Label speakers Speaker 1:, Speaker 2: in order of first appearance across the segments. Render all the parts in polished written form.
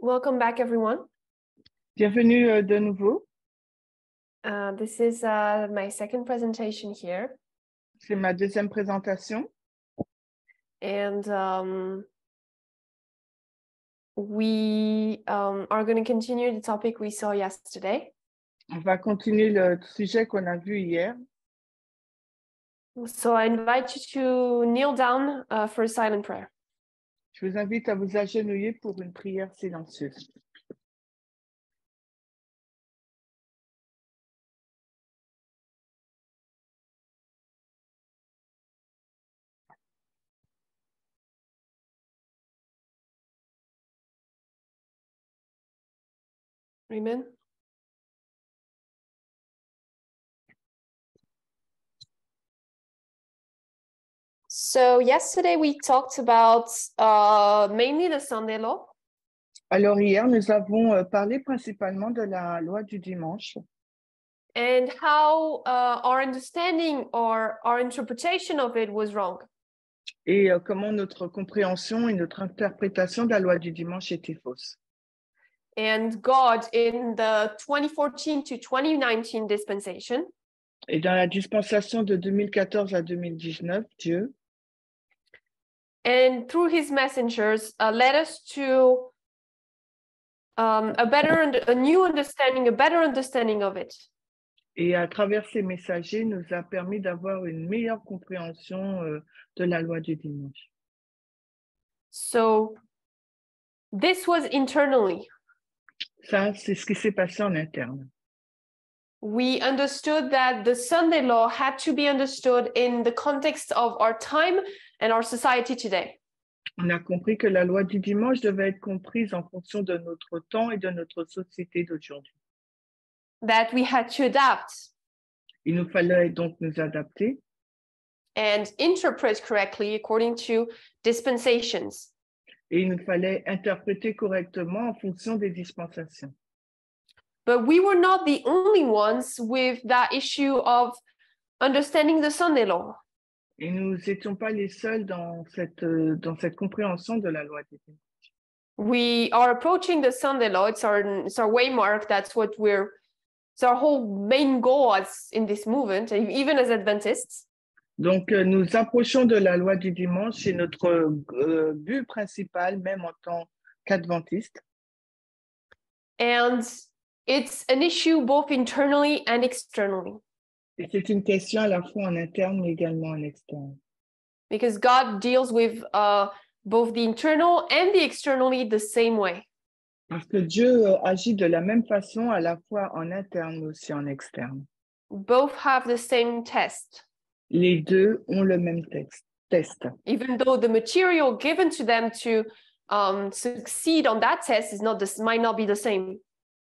Speaker 1: Welcome back, everyone.
Speaker 2: Bienvenue de nouveau.
Speaker 1: This is my second presentation here.
Speaker 2: C'est ma deuxième présentation.
Speaker 1: And we are going to continue the topic we saw yesterday.
Speaker 2: On va continuer le sujet qu'on a vu hier.
Speaker 1: So I invite you to kneel down for a silent prayer.
Speaker 2: Je vous invite à vous agenouiller pour une prière silencieuse.
Speaker 1: Amen. So yesterday we talked about mainly the Sunday law.
Speaker 2: Alors hier, nous avons parlé principalement de la loi du dimanche
Speaker 1: And how our understanding or our interpretation of it was wrong.
Speaker 2: et comment notre compréhension et notre interprétation de la loi du dimanche était fausse.
Speaker 1: And God, in the 2014 to 2019 dispensation,
Speaker 2: Et dans la dispensation de 2014 à 2019, Dieu,
Speaker 1: and through his messengers, led us to a new understanding, a better understanding of it.
Speaker 2: et à travers ces messagers, nous a permis d'avoir une meilleure compréhension de la loi du dimanche.
Speaker 1: So this was internally.
Speaker 2: Ça, c'est ce qui s'est passé en interne.
Speaker 1: We understood that the Sunday law had to be understood in the context of our time and our society today.
Speaker 2: On a compris que la loi du dimanche devait être comprise en fonction de notre temps et de notre société d'aujourd'hui.
Speaker 1: That we had to adapt.
Speaker 2: Il nous fallait donc nous adapter
Speaker 1: And interpret correctly according to dispensations.
Speaker 2: et il nous fallait interpréter correctement en fonction des dispensations.
Speaker 1: But we were not the only ones with that issue of understanding the Sunday law.
Speaker 2: Et nous n'étions pas les seuls dans cette compréhension de la loi du dimanche.
Speaker 1: We are approaching the Sunday law. It's our waymark. That's what it's our whole main goal as in this movement, even as Adventists.
Speaker 2: Donc, nous approchons de la loi du dimanche, c'est notre but principal, même en tant qu'adventiste.
Speaker 1: And it's an issue both internally and externally.
Speaker 2: Et c'est une question à la fois en interne, mais également en externe.
Speaker 1: Because God deals with both the internal and the externally the same way.
Speaker 2: Parce que Dieu agit de la même façon à la fois en interne, mais aussi en externe.
Speaker 1: Both have the same test.
Speaker 2: Les deux ont le même test.
Speaker 1: Even though the material given to them to succeed on that test might not be the same.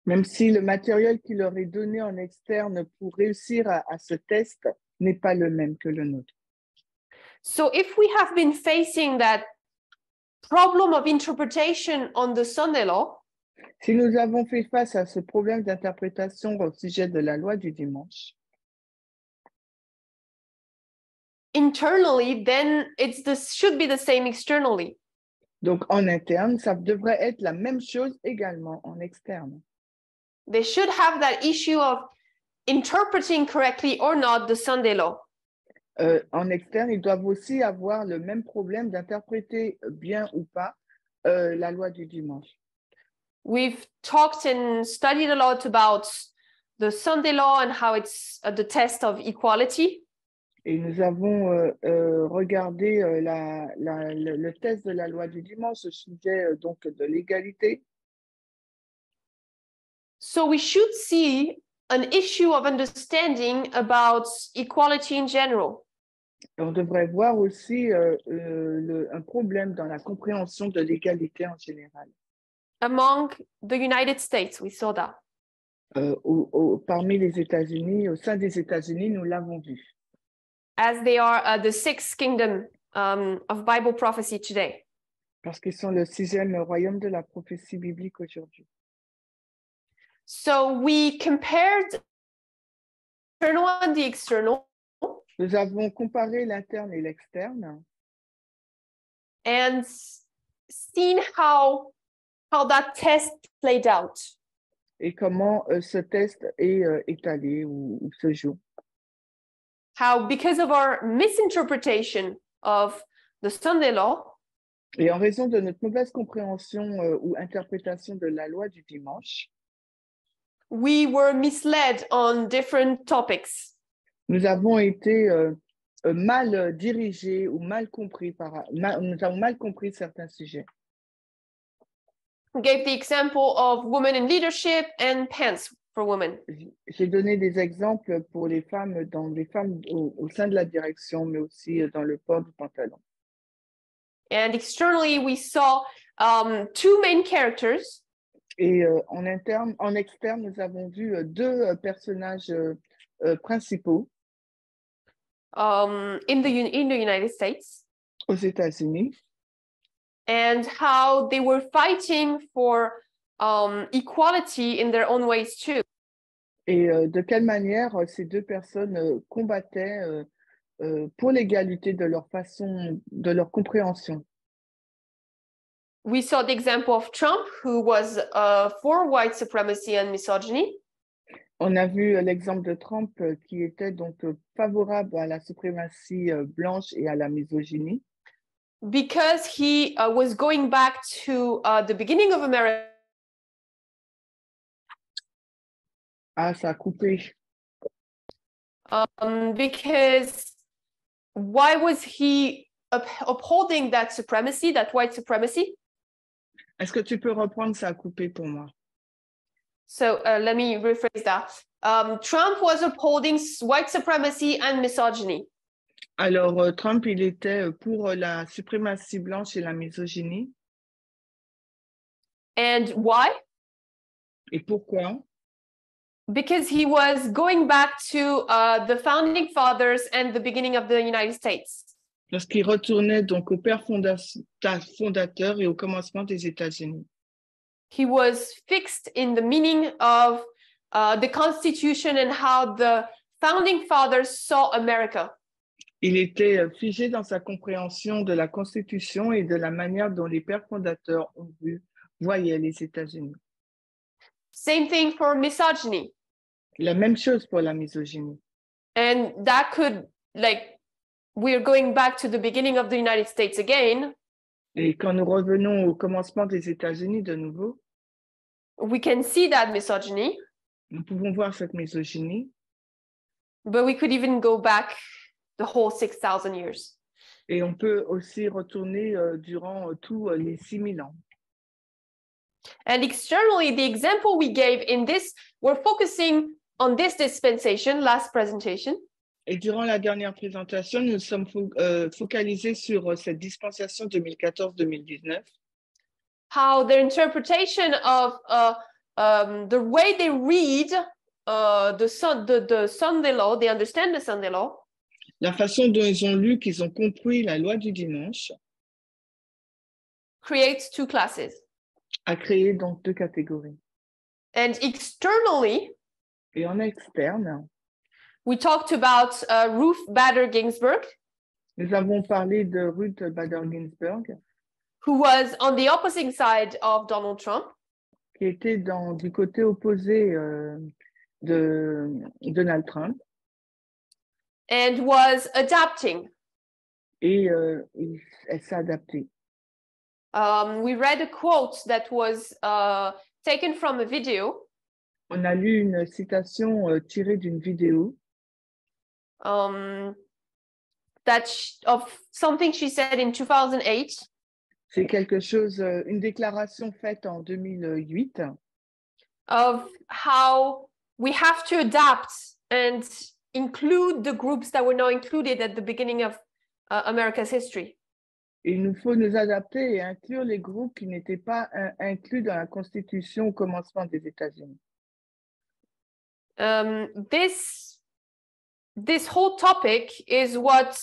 Speaker 2: Même si le matériel qui leur est donné en externe pour réussir à ce test n'est pas le même que le nôtre.
Speaker 1: So if we have been facing that problem of interpretation on the Sunday law,
Speaker 2: si nous avons fait face à ce problème d'interprétation au sujet de la loi du dimanche,
Speaker 1: internally, then should be the same externally.
Speaker 2: Donc en interne, ça devrait être la même chose également en externe.
Speaker 1: They should have that issue of interpreting correctly or not the Sunday law.
Speaker 2: En externe, ils doivent aussi avoir le même problème d'interpréter bien ou pas la loi du dimanche.
Speaker 1: We've talked and studied a lot about the Sunday law and how it's the test of equality.
Speaker 2: Et nous avons regardé le test de la loi du dimanche, au sujet donc de l'égalité.
Speaker 1: So we should see an issue of understanding about equality in general.
Speaker 2: On devrait voir aussi un problème dans la compréhension de l'égalité en général.
Speaker 1: Among the United States, we saw that.
Speaker 2: Parmi les États-Unis, au sein des États-Unis, nous l'avons vu.
Speaker 1: As they are the sixth kingdom of Bible prophecy today.
Speaker 2: Parce qu'ils sont le sixième royaume de la prophétie biblique aujourd'hui.
Speaker 1: So we compared the internal and the external.
Speaker 2: Nous avons comparé l'interne et l'externe.
Speaker 1: And seen how how that test played out.
Speaker 2: et comment ce test est étalé ou se joue.
Speaker 1: How, because of our misinterpretation of the Sunday law,
Speaker 2: Et en raison de notre mauvaise compréhension ou interprétation de la loi du dimanche,
Speaker 1: we were misled on different topics.
Speaker 2: nous avons été mal dirigés ou mal compris nous avons mal compris certains sujets.
Speaker 1: We gave the example of women in leadership and pants for women.
Speaker 2: J'ai donné des exemples pour les femmes au sein de la direction, mais aussi dans le port du pantalon.
Speaker 1: And externally, we saw two main characters.
Speaker 2: Et en externe, nous avons vu deux personnages principaux
Speaker 1: in the United States,
Speaker 2: aux États-Unis,
Speaker 1: and how they were fighting for equality in their own ways too.
Speaker 2: et de quelle manière ces deux personnes combattaient pour l'égalité de leur façon, de leur compréhension.
Speaker 1: We saw the example of Trump, who was for white supremacy and misogyny.
Speaker 2: On a vu l'exemple de Trump qui était donc favorable à la suprématie blanche et à la misogynie.
Speaker 1: Because he was going back to the beginning of America.
Speaker 2: Ah, ça a coupé.
Speaker 1: Because why was he upholding that supremacy, that white supremacy?
Speaker 2: Est-ce que tu peux reprendre, ça a coupé pour moi?
Speaker 1: So let me rephrase that. Trump was upholding white supremacy and misogyny.
Speaker 2: Alors, Trump, il était pour la suprématie blanche et la misogynie.
Speaker 1: And why?
Speaker 2: Et pourquoi?
Speaker 1: Because he was going back to the founding fathers and the beginning of the United States.
Speaker 2: Parce qu'il retournait donc au père fondateur et au commencement des États-Unis.
Speaker 1: He was fixed in the meaning of the Constitution and how the founding fathers saw America.
Speaker 2: Il était figé dans sa compréhension de la Constitution et de la manière dont les pères fondateurs voyaient les États-Unis.
Speaker 1: Same thing for misogyny.
Speaker 2: La même chose pour la misogynie.
Speaker 1: And that could, like, we're going back to the beginning of the United States again.
Speaker 2: Et quand nous revenons au commencement des États-Unis de nouveau,
Speaker 1: we can see that misogyny.
Speaker 2: Nous pouvons voir cette misogynie.
Speaker 1: But we could even go back the whole 6,000 years.
Speaker 2: Et on peut aussi retourner durant tous les 6000 ans.
Speaker 1: And externally, the example we gave in this, we're focusing on this dispensation, last presentation.
Speaker 2: Et durant la dernière présentation, nous sommes focalisés sur cette dispensation 2014-2019.
Speaker 1: How their interpretation of the way they read the Sunday law, they understand the Sunday law.
Speaker 2: La façon dont ils ont lu, qu'ils ont compris la loi du dimanche,
Speaker 1: creates two classes.
Speaker 2: A créé donc deux catégories.
Speaker 1: And externally,
Speaker 2: et en externe,
Speaker 1: we talked about Ruth Bader Ginsburg.
Speaker 2: Nous avons parlé de Ruth Bader Ginsburg,
Speaker 1: who was on the opposite side of Donald Trump.
Speaker 2: Qui était du côté opposé de Donald Trump.
Speaker 1: And was adapting.
Speaker 2: Et elle s'est adaptée.
Speaker 1: We read a quote that was taken from a video.
Speaker 2: On a lu une citation tirée d'une vidéo.
Speaker 1: Of something she said in 2008.
Speaker 2: C'est quelque chose, une déclaration faite en 2008.
Speaker 1: Of how we have to adapt and include the groups that were not included at the beginning of America's history.
Speaker 2: Il nous faut nous adapter et inclure les groupes qui n'étaient pas inclus dans la Constitution au commencement des États-Unis.
Speaker 1: This whole topic is what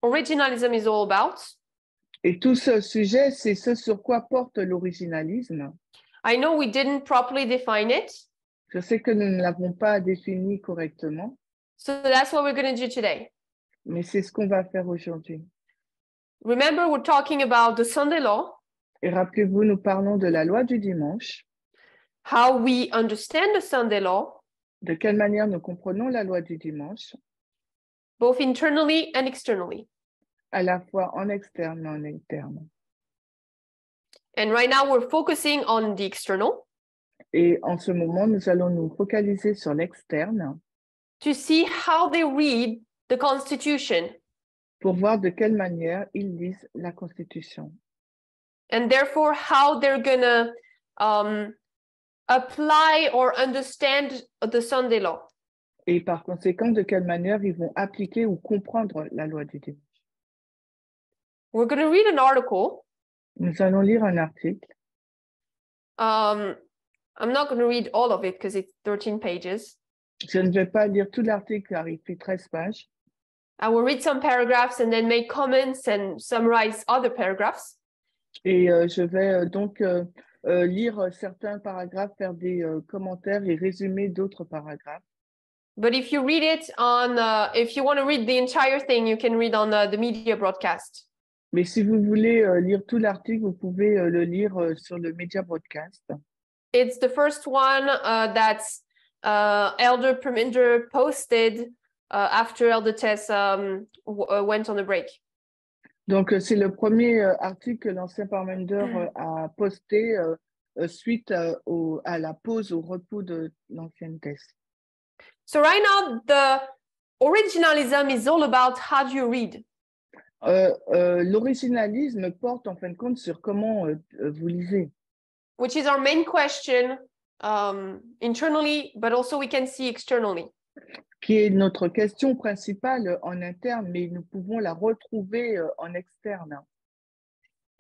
Speaker 1: originalism is all about.
Speaker 2: Et tout ce sujet, c'est ce sur quoi porte l'originalisme.
Speaker 1: I know we didn't properly define it.
Speaker 2: Je sais que nous ne l'avons pas défini correctement.
Speaker 1: So that's what we're going to do today.
Speaker 2: Mais c'est ce qu'on va faire aujourd'hui.
Speaker 1: Remember, we're talking about the Sunday law.
Speaker 2: Et rappelez-vous, nous parlons de la loi du dimanche,
Speaker 1: how we understand the Sunday law,
Speaker 2: de quelle manière nous comprenons la loi du dimanche,
Speaker 1: both internally and externally.
Speaker 2: à la fois en externe et en interne.
Speaker 1: And right now we're focusing on the external
Speaker 2: Et en ce moment, nous allons nous focaliser sur l'externe
Speaker 1: to see how they read the Constitution
Speaker 2: pour voir de quelle manière ils lisent la Constitution.
Speaker 1: and therefore how they're gonna apply or understand the Sunday law.
Speaker 2: Et par conséquent, de quelle manière ils vont appliquer ou comprendre la loi du dimanche.
Speaker 1: We're gonna read an article.
Speaker 2: Nous allons lire un article.
Speaker 1: I'm not gonna read all of it because it's 13 pages.
Speaker 2: Je ne vais pas lire tout l'article car il fait 13 pages.
Speaker 1: I will read some paragraphs and then make comments and summarize other paragraphs.
Speaker 2: Et je vais donc lire certains paragraphes, faire des commentaires et résumer d'autres paragraphes.
Speaker 1: But if you read it on, if you want to read the entire thing, you can read on the media broadcast.
Speaker 2: Mais si vous voulez lire tout l'article, vous pouvez le lire sur le Media Broadcast.
Speaker 1: It's the first one that's Elder Perminder posted after Elder Tess went on a break.
Speaker 2: Donc, c'est le premier article que l'ancien Parmender a posté suite à la pause, au repos de l'ancienne Tess.
Speaker 1: So right now, the originalism is all about how do you read.
Speaker 2: L'originalisme porte en fin de compte sur comment vous lisez.
Speaker 1: Which is our main question internally, but also we can see externally.
Speaker 2: Qui est notre question principale en interne, mais nous pouvons la retrouver en externe.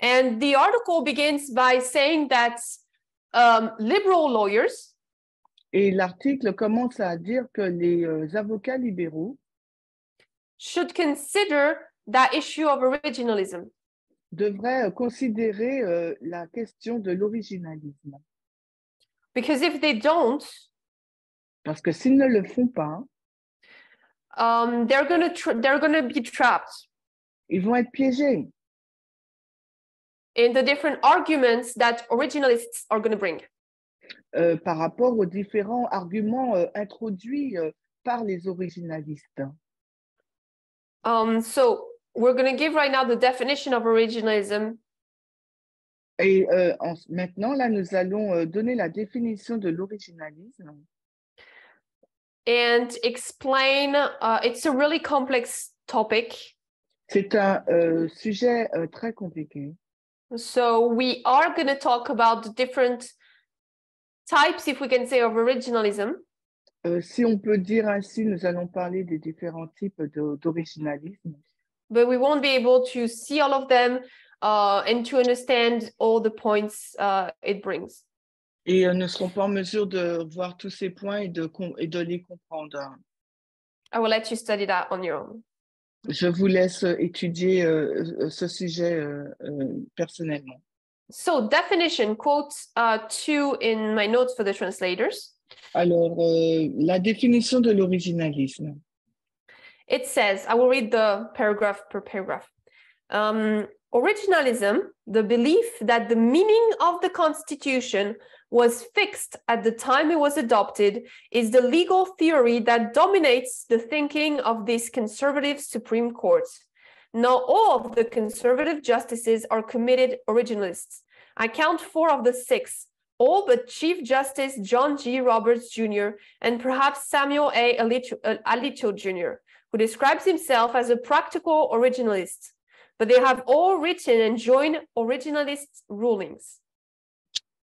Speaker 1: And the article begins by saying that liberal lawyers
Speaker 2: Et l'article commence à dire que les avocats libéraux
Speaker 1: should consider that issue of originalism.
Speaker 2: devraient considérer la question de l'originalisme.
Speaker 1: Because if they don't,
Speaker 2: Parce que s'ils ne le font pas,
Speaker 1: they're gonna be trapped
Speaker 2: ils vont être piégés
Speaker 1: in the different arguments that originalists are going to bring.
Speaker 2: par rapport aux différents arguments introduits par les originalistes.
Speaker 1: So we're going to give right now the definition of originalism.
Speaker 2: Et maintenant, là, nous allons donner la définition de l'originalisme.
Speaker 1: And explain, it's a really complex topic.
Speaker 2: C'est un sujet très compliqué.
Speaker 1: So we are going to talk about the different types, if we can say, of originalism.
Speaker 2: Si on peut dire ainsi, nous allons parler des différents types d'originalisme.
Speaker 1: But we won't be able to see all of them and to understand all the points it brings.
Speaker 2: Et ne serons pas en mesure de voir tous ces points et de les comprendre.
Speaker 1: I will let you study that on your own.
Speaker 2: Je vous laisse étudier ce sujet personnellement.
Speaker 1: So definition, quote 2 in my notes for the translators.
Speaker 2: Alors, la définition de l'originalisme.
Speaker 1: It says, I will read the paragraph per paragraph. Originalism, the belief that the meaning of the Constitution was fixed at the time it was adopted, is the legal theory that dominates the thinking of this conservative Supreme Court. Now, all of the conservative justices are committed originalists. I count 4 of the 6, all but Chief Justice John G. Roberts Jr. and perhaps Samuel A. Alito Jr., who describes himself as a practical originalist. But they have all written and joined originalist rulings.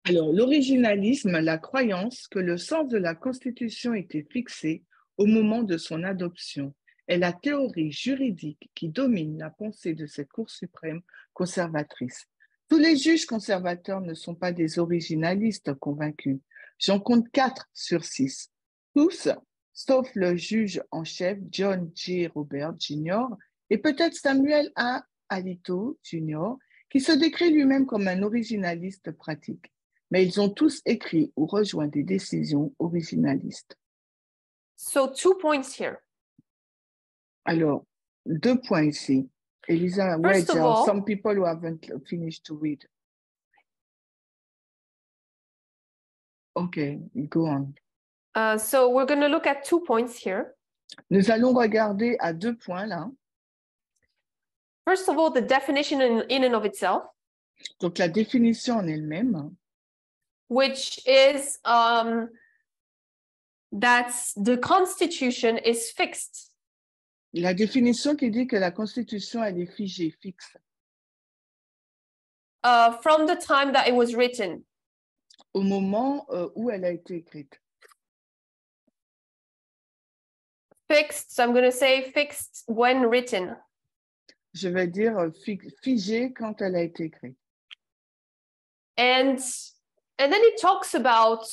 Speaker 2: Alors, l'originalisme, la croyance que le sens de la Constitution était fixé au moment de son adoption, est la théorie juridique qui domine la pensée de cette Cour suprême conservatrice. Tous les juges conservateurs ne sont pas des originalistes convaincus. J'en compte 4 sur 6. Tous, sauf le juge en chef John G. Roberts Jr. et peut-être Samuel A. Alito Jr., qui se décrit lui-même comme un originaliste pratique. Mais ils ont tous écrit ou rejoint des décisions originalistes.
Speaker 1: So 2 points here.
Speaker 2: Alors, 2 points ici. Elisa, wait, some people who haven't finished to read. Okay, go on.
Speaker 1: So we're going to look at 2 points here.
Speaker 2: Nous allons regarder à 2 points là.
Speaker 1: First of all, the definition in and of itself,
Speaker 2: Donc la définition en elle-même,
Speaker 1: which is that the Constitution is fixed.
Speaker 2: la définition qui dit que la Constitution, elle est figée, fixe,
Speaker 1: From the time that it was written.
Speaker 2: au moment où elle a été écrite.
Speaker 1: Fixed, so I'm going to say fixed when written.
Speaker 2: Je vais dire figée quand elle a été écrite.
Speaker 1: And then it talks about,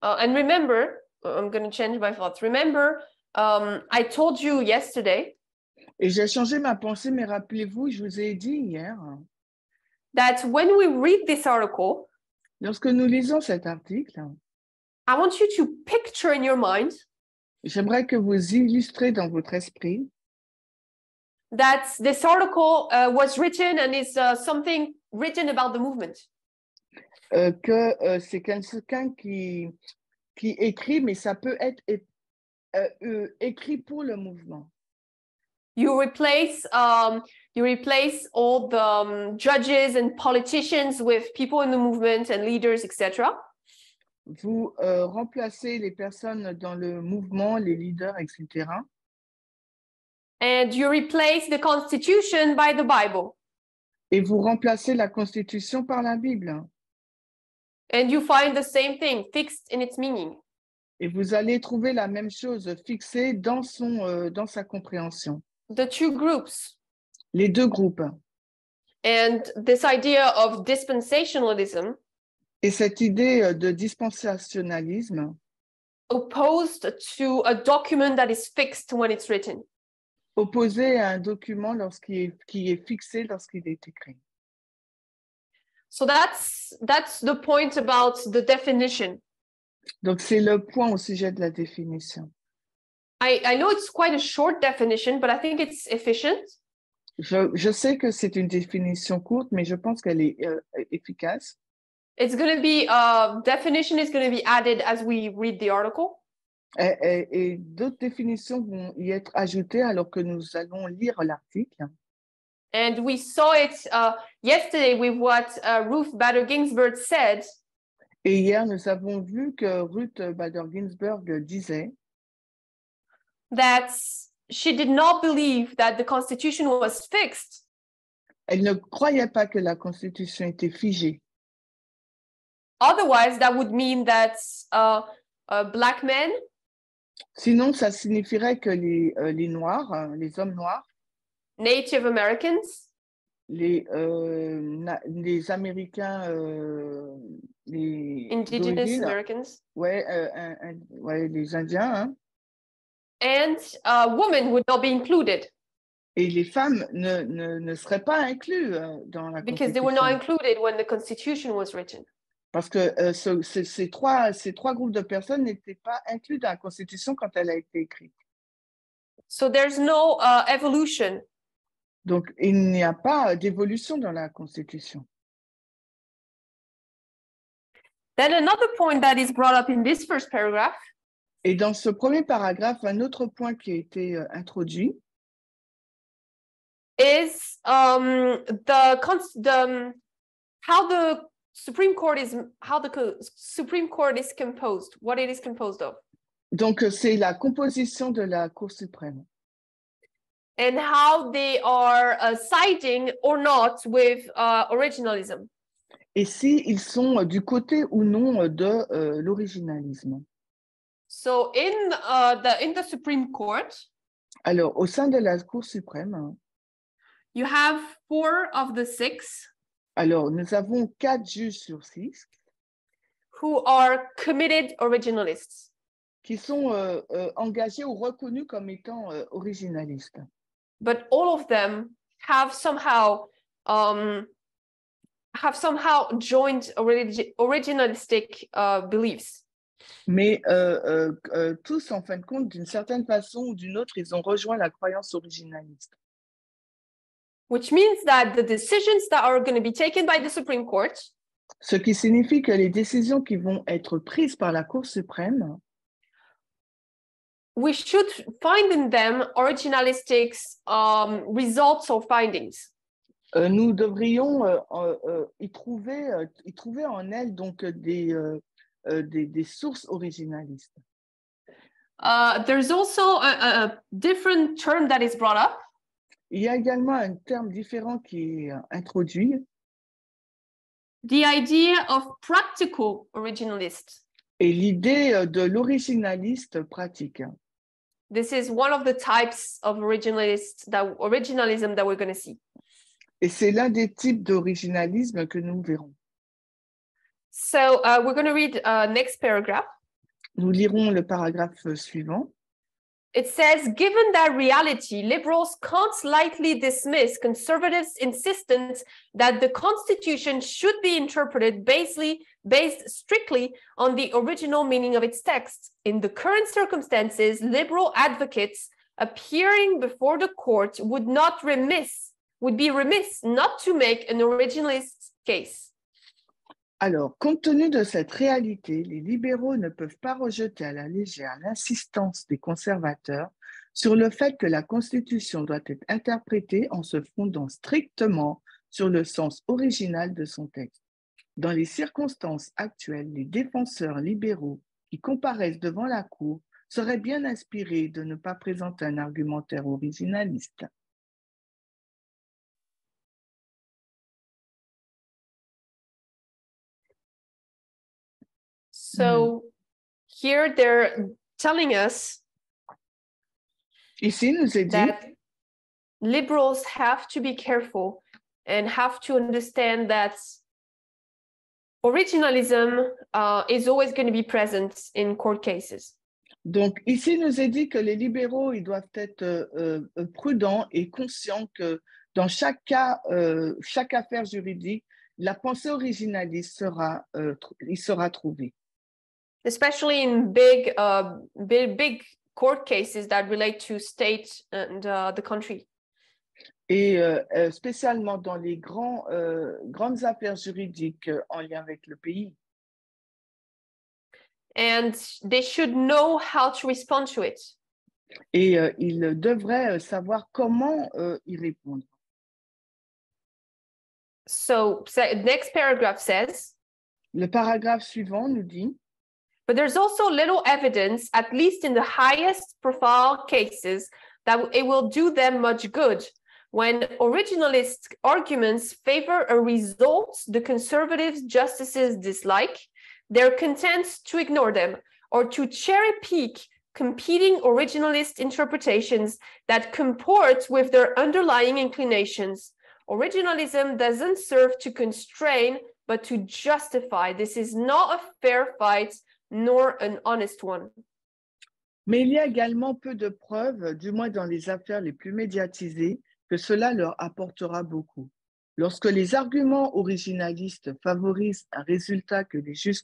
Speaker 1: and remember, I'm going to change my thoughts. Remember, I told you yesterday
Speaker 2: Et j'ai changé ma pensée, mais rappelez-vous, je vous ai dit hier,
Speaker 1: that when we read this article,
Speaker 2: lorsque nous lisons cet article,
Speaker 1: I want you to picture in your mind
Speaker 2: j'aimerais que vous illustrez dans votre esprit
Speaker 1: that this article was written and is something written about the movement.
Speaker 2: que c'est quelqu'un qui écrit, mais ça peut être écrit pour le mouvement.
Speaker 1: You replace all the judges and politicians with people in the movement and leaders, etc.
Speaker 2: Vous remplacez les personnes dans le mouvement, les leaders, etc.
Speaker 1: And you replace the Constitution by the Bible.
Speaker 2: Et vous remplacez la Constitution par la Bible.
Speaker 1: And you find the same thing, fixed in its meaning.
Speaker 2: Et vous allez trouver la même chose fixée dans sa compréhension.
Speaker 1: The two groups.
Speaker 2: Les deux groupes.
Speaker 1: And this idea of dispensationalism,
Speaker 2: et cette idée de dispensationalisme
Speaker 1: opposed to a document that is fixed when it's written.
Speaker 2: Opposé à un document qui est fixé lorsqu'il est écrit.
Speaker 1: So that's the point about the definition.
Speaker 2: Donc c'est le point au sujet de la définition.
Speaker 1: I know it's quite a short definition, but I think it's efficient.
Speaker 2: Je sais que c'est une définition courte, mais je pense qu'elle est efficace.
Speaker 1: It's going to be, definition is going to be added as we read the article.
Speaker 2: Et d'autres définitions vont y être ajoutées alors que nous allons lire l'article.
Speaker 1: And we saw it yesterday with what Ruth Bader Ginsburg said.
Speaker 2: Et hier, nous avons vu que Ruth Bader Ginsburg disait
Speaker 1: that she did not believe that the Constitution was fixed.
Speaker 2: Elle ne croyait pas que la Constitution était figée.
Speaker 1: Otherwise, that would mean that black men,
Speaker 2: sinon, ça signifierait que les Noirs, les hommes noirs,
Speaker 1: Native Americans,
Speaker 2: les Américains, les
Speaker 1: Indigenous Americans,
Speaker 2: ouais, les Indiens, hein,
Speaker 1: and women would not be included.
Speaker 2: Et les femmes ne seraient pas inclus dans la
Speaker 1: Because they were not included when the Constitution was written.
Speaker 2: Parce que ces trois groupes de personnes n'étaient pas inclus dans la Constitution quand elle a été écrite.
Speaker 1: So there's no evolution.
Speaker 2: Donc, il n'y a pas d'évolution dans la Constitution.
Speaker 1: Then another point that is brought up in this first paragraph.
Speaker 2: Et dans ce premier paragraphe, un autre point qui a été introduit
Speaker 1: is how the Supreme Court is composed, what it is composed of.
Speaker 2: Donc, c'est la composition de la Cour suprême.
Speaker 1: And how they are siding or not with originalism.
Speaker 2: Et si ils sont du côté ou non de l'originalisme.
Speaker 1: So in the Supreme Court,
Speaker 2: alors au sein de la Cour suprême,
Speaker 1: you have 4 of the 6.
Speaker 2: Alors nous avons 4 juges sur 6
Speaker 1: who are committed originalists.
Speaker 2: Qui sont engagés ou reconnus comme étant originalistes.
Speaker 1: But all of them have somehow joined originalistic beliefs.
Speaker 2: Mais tous, en fin de compte, d'une certaine façon ou d'une autre, ils ont rejoint la croyance originaliste.
Speaker 1: Which means that the decisions that are going to be taken by the Supreme Court
Speaker 2: Ce qui signifie que les décisions qui vont être prises par la Cour suprême,
Speaker 1: we should find in them originalistic results or findings.
Speaker 2: nous devrions y trouver en elles donc des sources originalistes.
Speaker 1: There's also a different term that is brought up.
Speaker 2: Il y a également un terme différent qui est introduit,
Speaker 1: The idea of practical originalist.
Speaker 2: et l'idée de l'originaliste pratique.
Speaker 1: This is one of the types of originalism that we're going to see.
Speaker 2: Et c'est l'un des types d'originalisme que nous verrons.
Speaker 1: So we're going to read next paragraph.
Speaker 2: Nous lirons le paragraphe suivant.
Speaker 1: It says, given that reality, liberals can't lightly dismiss conservatives' insistence that the Constitution should be interpreted based strictly on the original meaning of its text. In the current circumstances, liberal advocates appearing before the court would be remiss not to make an originalist case.
Speaker 2: Alors, compte tenu de cette réalité, les libéraux ne peuvent pas rejeter à la légère l'insistance des conservateurs sur le fait que la Constitution doit être interprétée en se fondant strictement sur le sens original de son texte. Dans les circonstances actuelles, les défenseurs libéraux qui comparaissent devant la Cour seraient bien inspirés de ne pas présenter un argumentaire originaliste.
Speaker 1: So here they're telling us
Speaker 2: Ici, nous est dit
Speaker 1: that liberals have to be careful and have to understand that originalism is always going to be present in court cases.
Speaker 2: Donc, ici, nous est dit que les libéraux, ils doivent être prudents et conscients que dans chaque cas, chaque affaire juridique, la pensée originaliste sera trouvée.
Speaker 1: Especially in big court cases that relate to state and the country.
Speaker 2: Et spécialement dans les grandes affaires juridiques en lien avec le pays.
Speaker 1: And they should know how to respond to it.
Speaker 2: Et ils devraient savoir comment y répondre.
Speaker 1: So next paragraph says,
Speaker 2: Le paragraphe suivant nous dit,
Speaker 1: but there's also little evidence, at least in the highest profile cases, that it will do them much good. When originalist arguments favor a result the conservative justices dislike, they're content to ignore them or to cherry pick competing originalist interpretations that comport with their underlying inclinations. Originalism doesn't serve to constrain, but to justify. This is not a fair fight, nor an honest one.
Speaker 2: Mais il y a également peu de preuves, du moins dans les affaires les plus médiatisées, que cela leur apportera beaucoup. Lorsque les arguments originalistes favorisent un résultat que les juges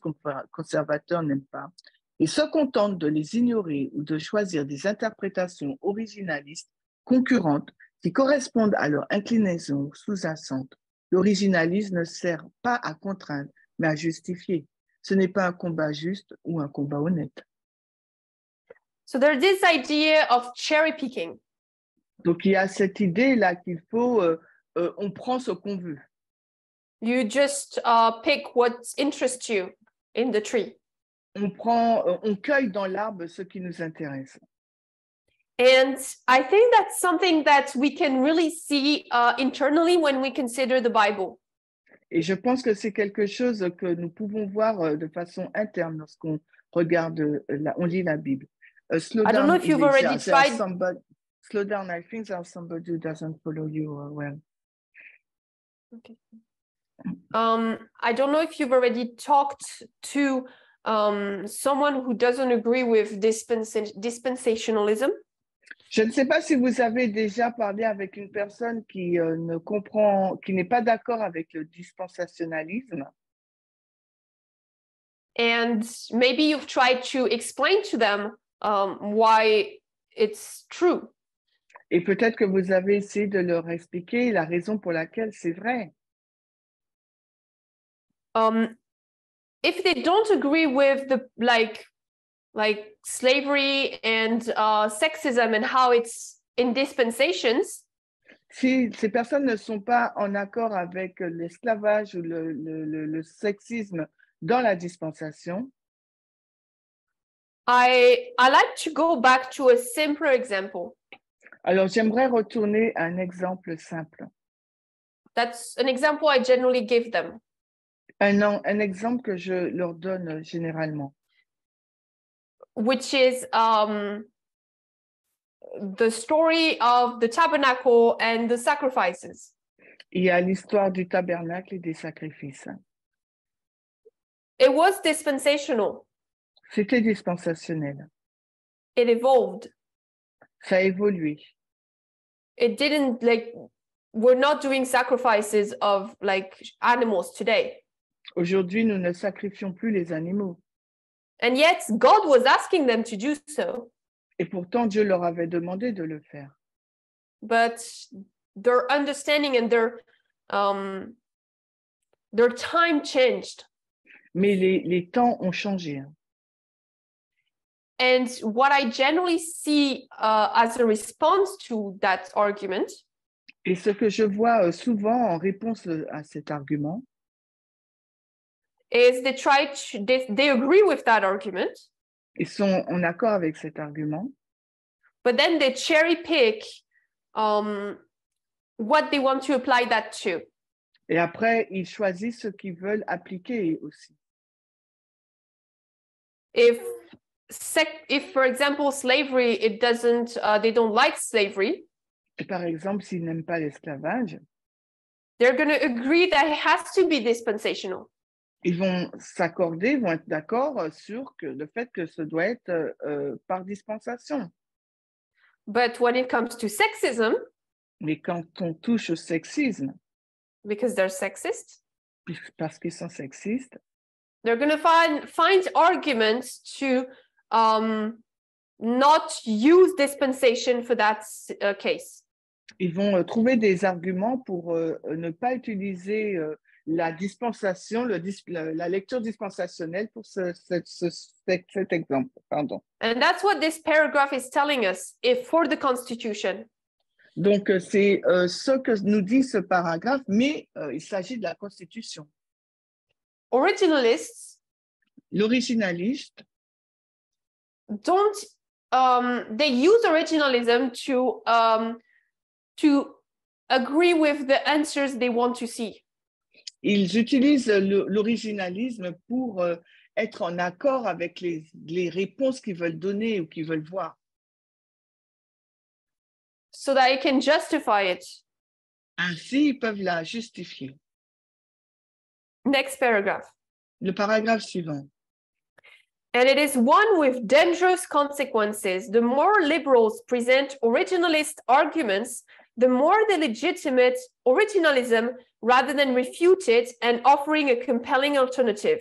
Speaker 2: conservateurs n'aiment pas et se contentent de les ignorer ou de choisir des interprétations originalistes concurrentes qui correspondent à leur inclinaison sous-jacente, l'originalisme ne sert pas à contraindre, mais à justifier. Ce n'est pas un combat juste ou un combat honnête.
Speaker 1: So there's this idea of cherry picking.
Speaker 2: Donc, il y a cette idée-là qu'il faut, on prend ce qu'on veut.
Speaker 1: You just pick what interests you in the tree.
Speaker 2: On cueille dans l'arbre ce qui nous intéresse.
Speaker 1: And I think that's something that we can really see internally when we consider the Bible.
Speaker 2: Et je pense que c'est quelque chose que nous pouvons voir de façon interne lorsqu'on regarde, on lit la Bible. Slow
Speaker 1: I don't know
Speaker 2: down,
Speaker 1: if you've already tried.
Speaker 2: Slow down, I think there's somebody who doesn't follow you well.
Speaker 1: Okay. I don't know if you've already talked to someone who doesn't agree with dispensationalism.
Speaker 2: Je ne sais pas si vous avez déjà parlé avec une personne qui n'est pas d'accord avec le dispensationalisme.
Speaker 1: And maybe you've tried to explain to them why it's true.
Speaker 2: Et peut-être que vous avez essayé de leur expliquer la raison pour laquelle c'est vrai.
Speaker 1: if they don't agree with the like slavery and sexism and how it's in dispensations,
Speaker 2: si ces personnes ne sont pas en accord avec l'esclavage ou le sexisme dans la dispensation,
Speaker 1: I like to go back to a simpler example.
Speaker 2: alors j'aimerais retourner à un exemple simple.
Speaker 1: That's an example I generally give them.
Speaker 2: Un exemple que je leur donne généralement.
Speaker 1: Which is the story of the tabernacle and the sacrifices.
Speaker 2: Il y a l'histoire du tabernacle et des sacrifices.
Speaker 1: It was dispensational.
Speaker 2: C'était dispensationnel.
Speaker 1: It evolved.
Speaker 2: Ça a évolué.
Speaker 1: It didn't we're not doing sacrifices of animals today.
Speaker 2: Aujourd'hui, nous ne sacrifions plus les animaux.
Speaker 1: And yet God was asking them to do so.
Speaker 2: Et pourtant, Dieu leur avait demandé de le faire.
Speaker 1: But their understanding and their time changed.
Speaker 2: Mais les temps ont changé.
Speaker 1: And what I generally see as a response to that argument,
Speaker 2: et ce que je vois souvent en réponse à cet argument,
Speaker 1: is they agree with that argument.
Speaker 2: Ils sont en accord avec cet argument.
Speaker 1: But then they cherry pick what they want to apply that to.
Speaker 2: Et après, ils choisissent ce qu'ils veulent appliquer aussi.
Speaker 1: If for example, slavery, they don't like slavery.
Speaker 2: Et par exemple, s'ils n'aiment pas l'esclavage,
Speaker 1: they're going to agree that it has to be dispensational.
Speaker 2: Ils vont s'accorder, vont être d'accord sur le fait que ce doit être par dispensation.
Speaker 1: But when it comes to sexism,
Speaker 2: mais quand on touche au sexisme,
Speaker 1: because they're sexist,
Speaker 2: parce qu'ils sont sexistes,
Speaker 1: they're going to find arguments to not use dispensation for that case.
Speaker 2: Ils vont trouver des arguments pour ne pas utiliser la dispensation, la lecture dispensationnelle pour cet exemple. Pardon.
Speaker 1: And that's what this paragraph is telling us for the Constitution.
Speaker 2: Donc, c'est ce que nous dit ce paragraphe, mais il s'agit de la Constitution.
Speaker 1: Originalists,
Speaker 2: l'originaliste,
Speaker 1: don't they use originalism to agree with the answers they want to see.
Speaker 2: Ils utilisent l'originalisme pour être en accord avec les réponses qu'ils veulent donner ou qu'ils veulent voir.
Speaker 1: So that they can justify it.
Speaker 2: Ainsi, ils peuvent la justifier.
Speaker 1: Next paragraph.
Speaker 2: Le paragraphe suivant.
Speaker 1: And it is one with dangerous consequences. The more liberals present originalist arguments, the more the legitimate originalism rather than refute it and offering a compelling alternative.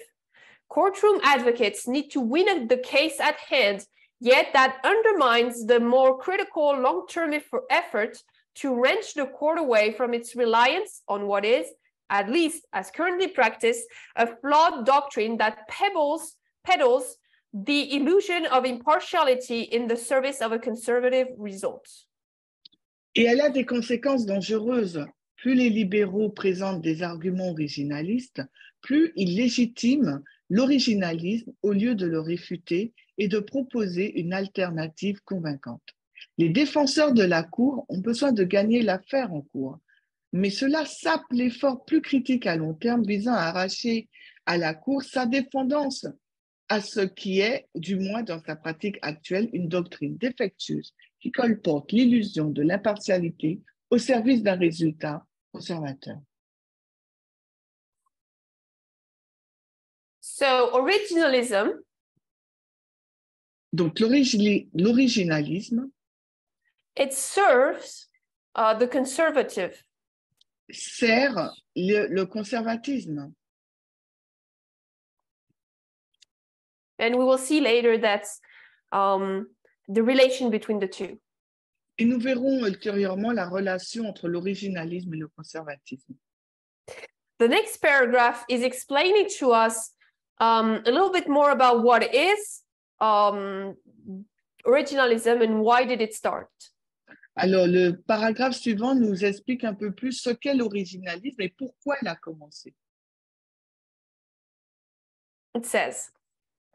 Speaker 1: Courtroom advocates need to win the case at hand, yet that undermines the more critical long-term effort to wrench the court away from its reliance on what is, at least as currently practiced, a flawed doctrine that peddles the illusion of impartiality in the service of a conservative result.
Speaker 2: Et elle a des conséquences dangereuses. Plus les libéraux présentent des arguments originalistes, plus ils légitiment l'originalisme au lieu de le réfuter et de proposer une alternative convaincante. Les défenseurs de la Cour ont besoin de gagner l'affaire en cours, mais cela sape l'effort plus critique à long terme visant à arracher à la Cour sa dépendance à ce qui est, du moins dans sa pratique actuelle, une doctrine défectueuse qui colporte l'illusion de l'impartialité au service d'un résultat conservateur.
Speaker 1: So originalism.
Speaker 2: Donc l'originalisme.
Speaker 1: It serves the conservative.
Speaker 2: Sert le conservatisme.
Speaker 1: And we will see later that's the relation between the two.
Speaker 2: Et nous verrons ultérieurement la relation entre l'originalisme et le conservatisme.
Speaker 1: The next paragraph is explaining to us a little bit more about what is originalism and why did it start.
Speaker 2: Alors, le paragraphe suivant nous explique un peu plus ce qu'est l'originalisme et pourquoi il a commencé.
Speaker 1: It says,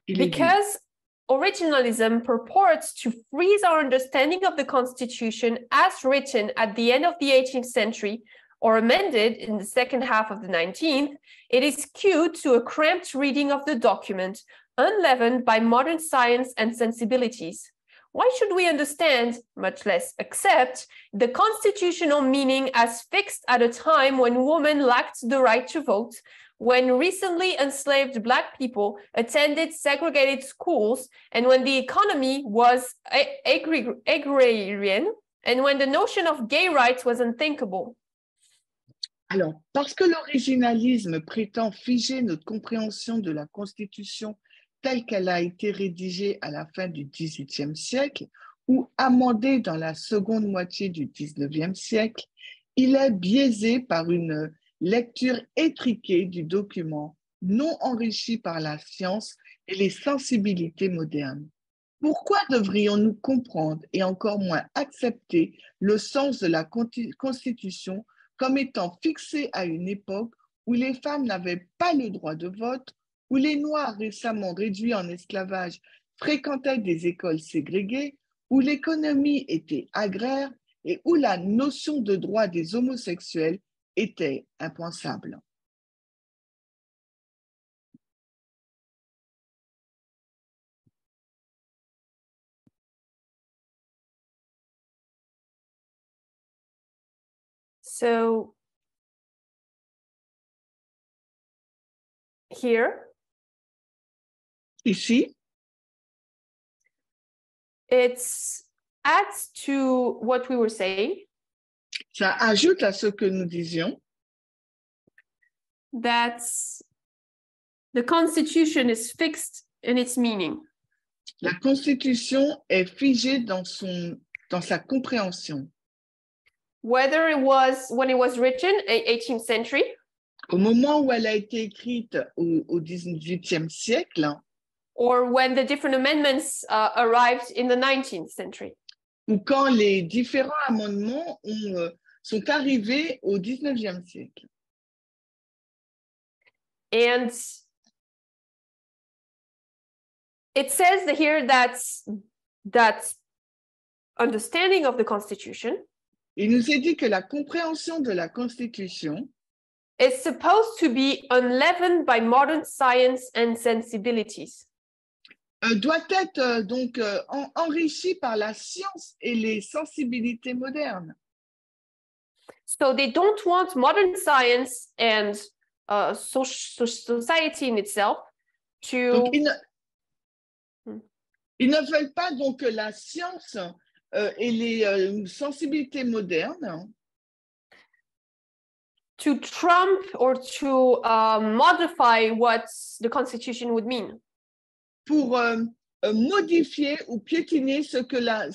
Speaker 2: Il est dit,
Speaker 1: because originalism purports to freeze our understanding of the Constitution as written at the end of the 18th century or amended in the second half of the 19th, it is skewed to a cramped reading of the document, unleavened by modern science and sensibilities. Why should we understand, much less accept, the constitutional meaning as fixed at a time when women lacked the right to vote, when recently enslaved Black people attended segregated schools, and when the economy was agrarian, and when the notion of gay rights was unthinkable?
Speaker 2: Alors, parce que l'originalisme prétend figer notre compréhension de la Constitution telle qu'elle a été rédigée à la fin du XVIIIe siècle ou amendée dans la seconde moitié du XIXe siècle, il est biaisé par une lecture étriquée du document, non enrichi par la science et les sensibilités modernes. Pourquoi devrions-nous comprendre et encore moins accepter le sens de la Constitution comme étant fixé à une époque où les femmes n'avaient pas le droit de vote, où les Noirs récemment réduits en esclavage fréquentaient des écoles ségrégées, où l'économie était agraire et où la notion de droit des homosexuels était impensable.
Speaker 1: So here,
Speaker 2: Ici,
Speaker 1: it adds to what we were saying,
Speaker 2: ça ajoute à ce que nous disions,
Speaker 1: that the Constitution is fixed in its meaning.
Speaker 2: la Constitution est figée dans sa compréhension.
Speaker 1: Whether it was when it was written in 18th century,
Speaker 2: Au moment où elle a été écrite au XVIIIe siècle,
Speaker 1: or when the different amendments arrived in the 19th century.
Speaker 2: ou quand les différents amendements sont arrivés au XIXe siècle.
Speaker 1: And it says here that understanding of the Constitution
Speaker 2: Il nous est dit que la compréhension de la Constitution
Speaker 1: is supposed to be unleavened by modern science and sensibilities.
Speaker 2: doit être donc enrichie par la science et les sensibilités modernes.
Speaker 1: So they don't want modern science and society in itself to...
Speaker 2: Donc, ils ne veulent pas donc que la science et les sensibilités modernes
Speaker 1: to trump or to modify what the Constitution would mean.
Speaker 2: pour modifier ou piétiner ce que la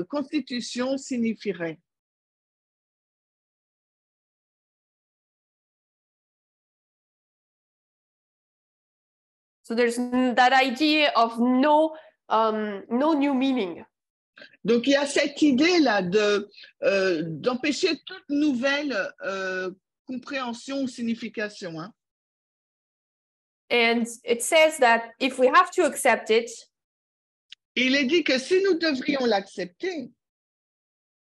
Speaker 2: Constitution signifierait.
Speaker 1: So there's that idea of no new meaning.
Speaker 2: Donc, il y a cette idée-là d'empêcher toute nouvelle compréhension ou signification. Hein.
Speaker 1: And it says that if we have to accept it,
Speaker 2: Et il est dit que si nous devrions l'accepter,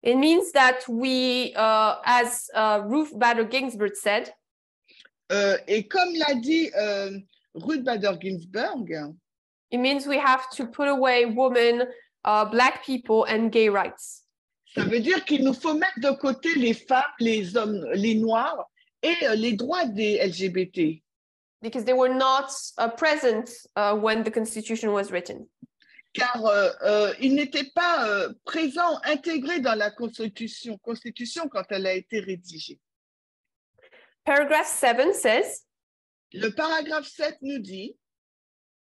Speaker 1: it means that we, as Ruth Bader Ginsburg said,
Speaker 2: et comme l'a dit Ruth Bader Ginsburg,
Speaker 1: it means we have to put away women, Black people, and gay rights.
Speaker 2: Ça veut dire qu'il nous faut mettre de côté les femmes, les hommes, les noirs et les droits des LGBT.
Speaker 1: Because they were not present when the Constitution was written.
Speaker 2: Car ils n'étaient pas présents, intégrés dans la Constitution quand elle a été rédigée.
Speaker 1: Paragraph 7 says,
Speaker 2: le paragraphe 7 nous dit,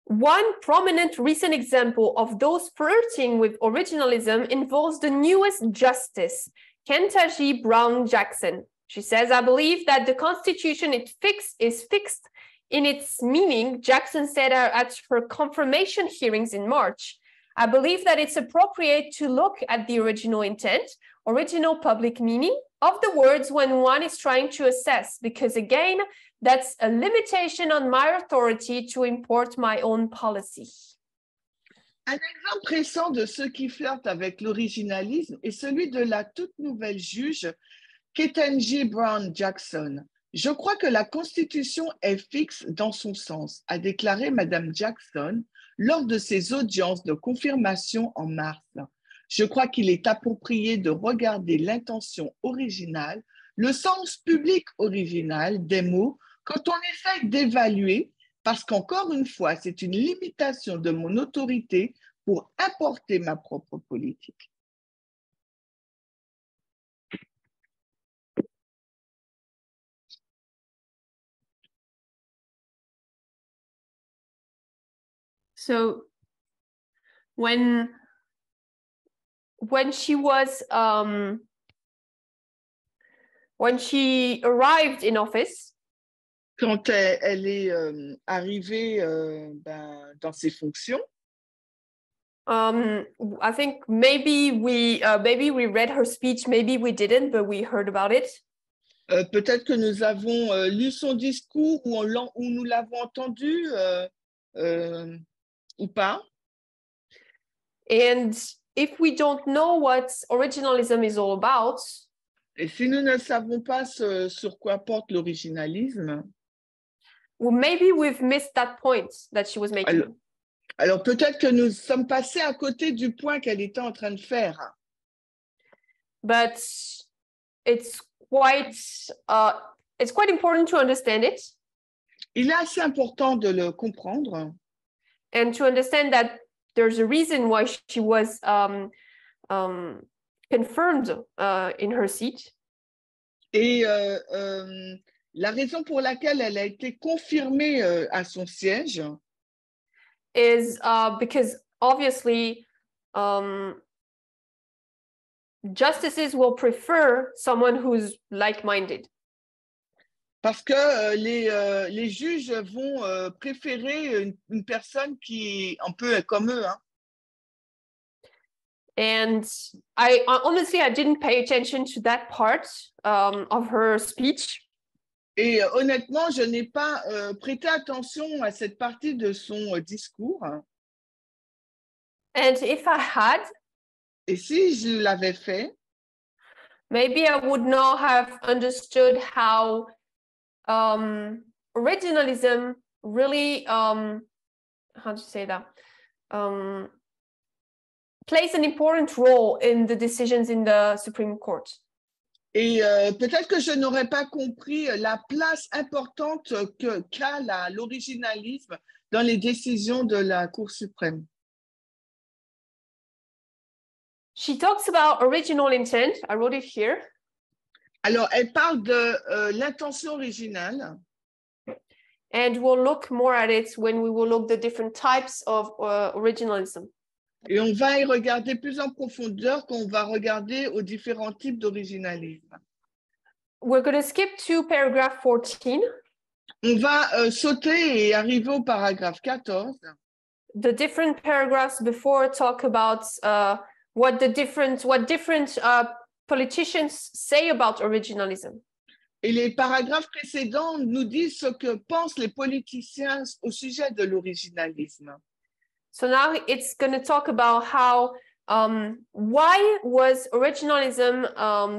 Speaker 1: one prominent recent example of those flirting with originalism involves the newest justice, Ketanji Brown Jackson, She says, I believe that the Constitution is fixed in its meaning, Jackson said at her confirmation hearings in March. I believe that it's appropriate to look at the original intent, original public meaning of the words when one is trying to assess, because again, that's a limitation on my authority to import my own policy.
Speaker 2: Un exemple récent de ceux qui flirtent avec l'originalisme est celui de la toute nouvelle juge Ketanji Brown Jackson. Je crois que la Constitution est fixe dans son sens, a déclaré Madame Jackson lors de ses audiences de confirmation en mars. Je crois qu'il est approprié de regarder l'intention originale, le sens public original des mots quand on essaie d'évaluer, parce qu'encore une fois, c'est une limitation de mon autorité pour importer ma propre politique.
Speaker 1: So when she arrived in office,
Speaker 2: quand elle est arrivée dans ses fonctions,
Speaker 1: I think maybe we read her speech, maybe we didn't, but we heard about it.
Speaker 2: Peut-être que nous avons lu son discours ou nous l'avons entendu ou pas.
Speaker 1: And if we don't know what originalism is all about,
Speaker 2: et si nous ne savons pas sur quoi porte l'originalisme,
Speaker 1: well, maybe we've missed that point that she was making.
Speaker 2: Alors peut-être que nous sommes passés à côté du point qu'elle était en train de faire.
Speaker 1: But it's quite important to understand it.
Speaker 2: Il est assez important de le comprendre.
Speaker 1: And to understand that there's a reason why she was confirmed in her seat.
Speaker 2: Et la raison pour laquelle elle a été confirmée à son siège
Speaker 1: is because obviously justices will prefer someone who's like-minded.
Speaker 2: Parce que les juges vont préférer une personne qui est un peu comme eux. Hein.
Speaker 1: And honestly, I didn't pay attention to that part of her speech.
Speaker 2: Et honnêtement, je n'ai pas prêté attention à cette partie de son discours.
Speaker 1: And if I had,
Speaker 2: et si je l'avais fait,
Speaker 1: maybe I would not have understood how originalism really, how to say that, plays an important role in the decisions in the Supreme Court.
Speaker 2: Et peut-être que je n'aurais pas compris la place importante qu'a l'originalisme dans les décisions de la Cour suprême.
Speaker 1: She talks about original intent. I wrote it here.
Speaker 2: Alors, elle parle de l'intention originale.
Speaker 1: And we'll look more at it when we will look the different types of originalism.
Speaker 2: Et on va y regarder plus en profondeur quand on va regarder aux différents types d'originalisme.
Speaker 1: We're going to skip to paragraph 14.
Speaker 2: On va sauter et arriver au paragraphe 14.
Speaker 1: The different paragraphs before talk about what different politicians say about originalism.
Speaker 2: Et les paragraphes précédents nous disent ce que pensent les politiciens au sujet de l'originalisme.
Speaker 1: So now it's going to talk about how, why was originalism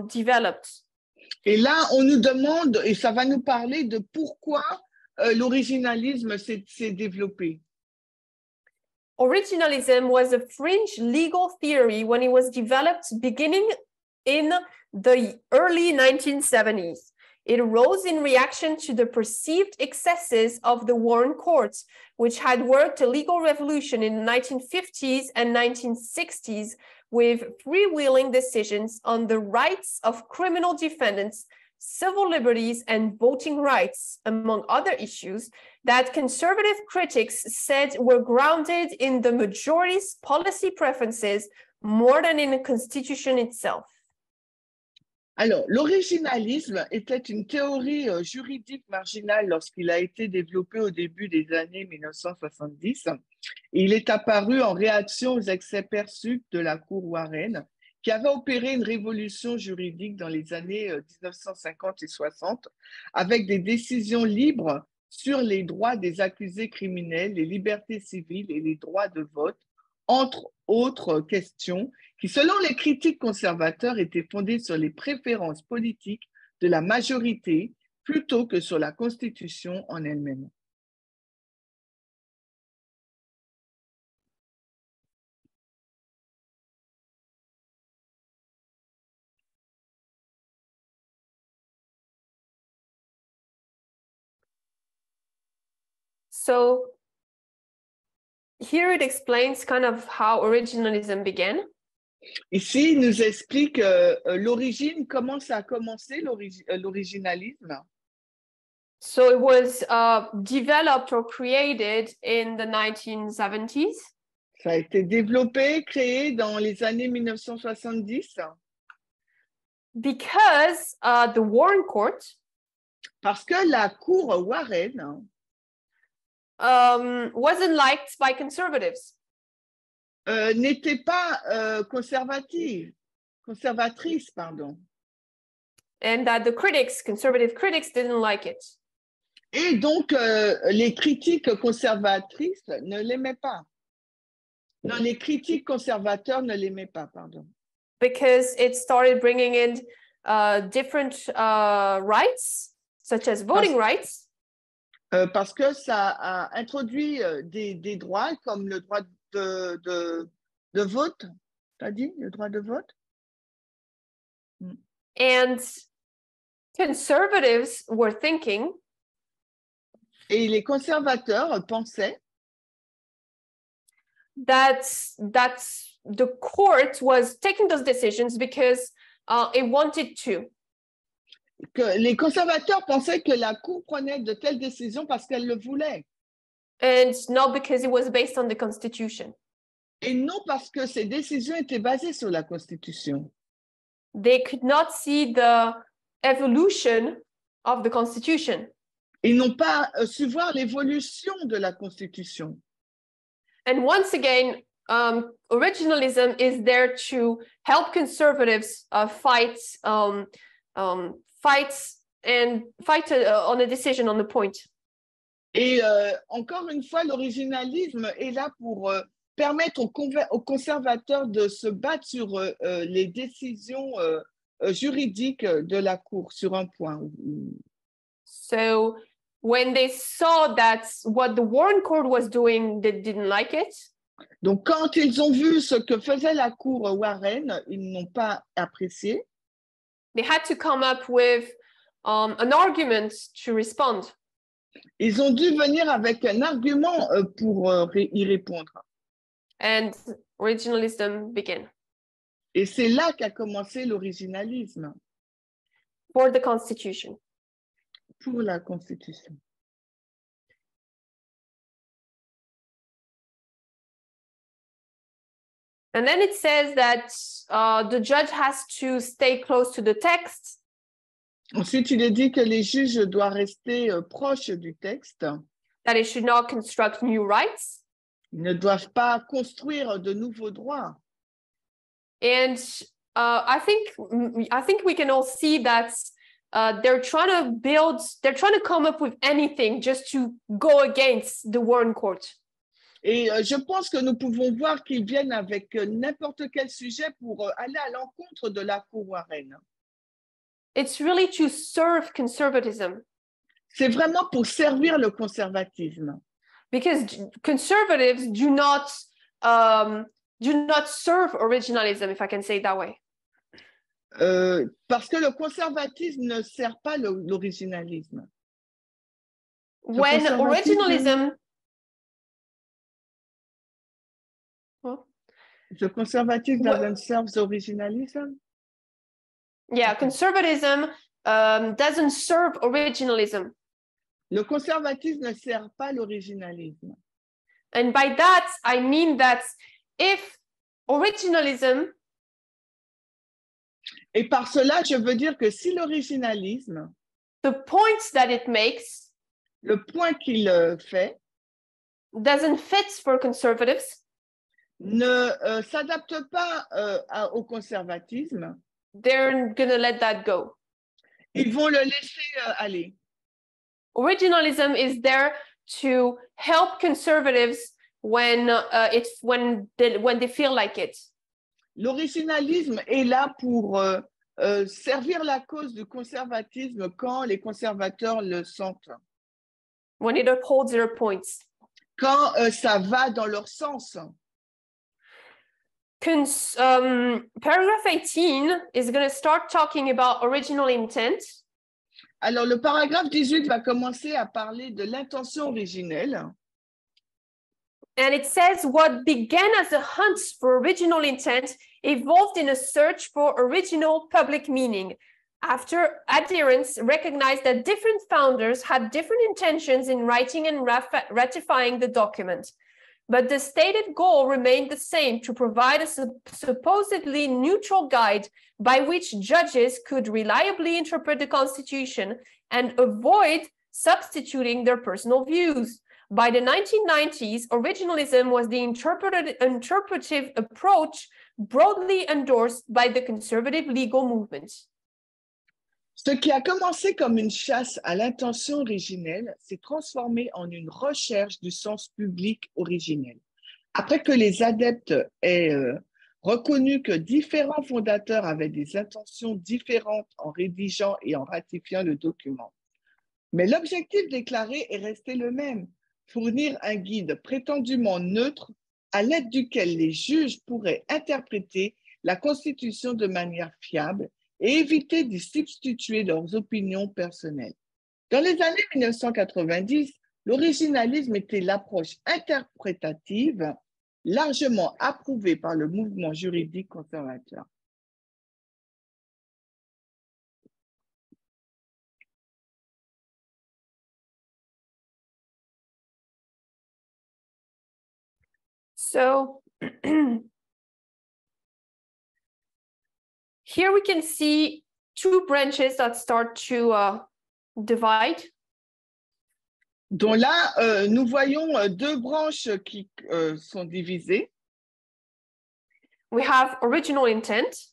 Speaker 1: developed?
Speaker 2: Et là, on nous demande, et ça va nous parler de pourquoi l'originalisme s'est développé.
Speaker 1: Originalism was a fringe legal theory when it was developed beginning in the early 1970s. It arose in reaction to the perceived excesses of the Warren Courts, which had worked a legal revolution in the 1950s and 1960s with freewheeling decisions on the rights of criminal defendants, civil liberties, and voting rights, among other issues that conservative critics said were grounded in the majority's policy preferences more than in the Constitution itself.
Speaker 2: Alors, l'originalisme était une théorie juridique marginale lorsqu'il a été développé au début des années 1970. Il est apparu en réaction aux excès perçus de la Cour Warren, qui avait opéré une révolution juridique dans les années 1950 et 60, avec des décisions libres sur les droits des accusés criminels, les libertés civiles et les droits de vote, entre autres questions qui, selon les critiques conservateurs, étaient fondées sur les préférences politiques de la majorité plutôt que sur la Constitution en elle-même.
Speaker 1: So here it explains kind of how originalism began.
Speaker 2: Ici, il nous explique l'origine, comment ça a commencé, l'originalisme.
Speaker 1: So it was developed or created in the 1970s.
Speaker 2: Ça a été développé, créé dans les années 1970.
Speaker 1: Because the Warren Court
Speaker 2: Parce que la Cour Warren
Speaker 1: wasn't liked by conservatives.
Speaker 2: n'était pas conservatrice, pardon.
Speaker 1: And that the conservative critics didn't like it.
Speaker 2: Et donc, les critiques conservatrices ne l'aimaient pas. Non, les critiques conservateurs ne l'aimaient pas, pardon.
Speaker 1: Because it started bringing in different rights, such as voting rights.
Speaker 2: Parce que ça a introduit des droits comme le droit de vote. T'as dit le droit de vote?
Speaker 1: And conservatives were thinking.
Speaker 2: Et les conservateurs pensaient
Speaker 1: that the court was taking those decisions because it wanted to.
Speaker 2: Que les conservateurs pensaient que la Cour prenait de telles décisions parce qu'elle le voulait.
Speaker 1: And not because it was based on the Constitution.
Speaker 2: Et non parce que ces décisions étaient basées sur la Constitution.
Speaker 1: They could not see the evolution of the Constitution.
Speaker 2: Ils n'ont pas su voir l'évolution de la Constitution.
Speaker 1: And once again, originalism is there to help conservatives fight on a decision on the point.
Speaker 2: Et encore une fois, l'originalisme est là pour permettre aux conservateurs de se battre sur les décisions juridiques de la Cour sur un point.
Speaker 1: So when they saw that what the Warren Court was doing, they didn't like it.
Speaker 2: Donc, quand ils ont vu ce que faisait la Cour Warren, ils n'ont pas apprécié.
Speaker 1: They had to come up with an argument to respond.
Speaker 2: Ils ont dû venir avec un argument pour y répondre.
Speaker 1: And originalism began.
Speaker 2: Et c'est là qu'a commencé l'originalisme.
Speaker 1: For the Constitution.
Speaker 2: Pour la Constitution.
Speaker 1: And then it says that the judge has to stay close to the text.
Speaker 2: Ensuite, il est dit que les juges doivent rester proches du texte.
Speaker 1: That it should not construct new rights.
Speaker 2: Ils ne doivent pas construire de nouveaux droits.
Speaker 1: And I think we can all see that they're trying to come up with anything just to go against the Warren Court.
Speaker 2: Et je pense que nous pouvons voir qu'ils viennent avec n'importe quel sujet pour aller à l'encontre de la Cour Warren.
Speaker 1: It's really to serve conservatism.
Speaker 2: C'est vraiment pour servir le conservatisme.
Speaker 1: Because conservatives do not serve originalism, if I can say it that way.
Speaker 2: Parce que le conservatisme ne sert pas l'originalisme.
Speaker 1: When originalism...
Speaker 2: The conservatism doesn't serve the originalism?
Speaker 1: Yeah, conservatism doesn't serve originalism.
Speaker 2: Le conservatisme ne sert pas l'originalisme.
Speaker 1: And by that, I mean that if originalism
Speaker 2: Et par cela, je veux dire que si l'originalisme,
Speaker 1: the points that it makes,
Speaker 2: le point qu'il fait,
Speaker 1: doesn't fit for conservatives,
Speaker 2: ne s'adapte pas au conservatisme,
Speaker 1: they're going to let that go.
Speaker 2: ils vont le laisser aller.
Speaker 1: Originalism is there to help conservatives when they feel like it.
Speaker 2: L'originalisme est là pour servir la cause du conservatisme quand les conservateurs le sentent,
Speaker 1: When it upholds their points.
Speaker 2: quand ça va dans leur sens.
Speaker 1: Paragraph 18 is going to start talking about original intent.
Speaker 2: Alors, le paragraphe 18 va commencer à parler de l'intention originelle.
Speaker 1: And it says what began as a hunt for original intent evolved in a search for original public meaning. After adherents recognized that different founders had different intentions in writing and ratifying the document. But the stated goal remained the same, to provide a supposedly neutral guide by which judges could reliably interpret the Constitution and avoid substituting their personal views. By the 1990s, originalism was the interpretive approach broadly endorsed by the conservative legal movement.
Speaker 2: Ce qui a commencé comme une chasse à l'intention originelle s'est transformé en une recherche du sens public originel. Après que les adeptes aient reconnu que différents fondateurs avaient des intentions différentes en rédigeant et en ratifiant le document. Mais l'objectif déclaré est resté le même, fournir un guide prétendument neutre à l'aide duquel les juges pourraient interpréter la Constitution de manière fiable et éviter d'y substituer leurs opinions personnelles. Dans les années 1990, l'originalisme était l'approche interprétative largement approuvée par le mouvement juridique conservateur.
Speaker 1: So here we can see two branches that start to divide.
Speaker 2: Donc là, nous voyons deux branches qui sont divisées.
Speaker 1: We have original intent,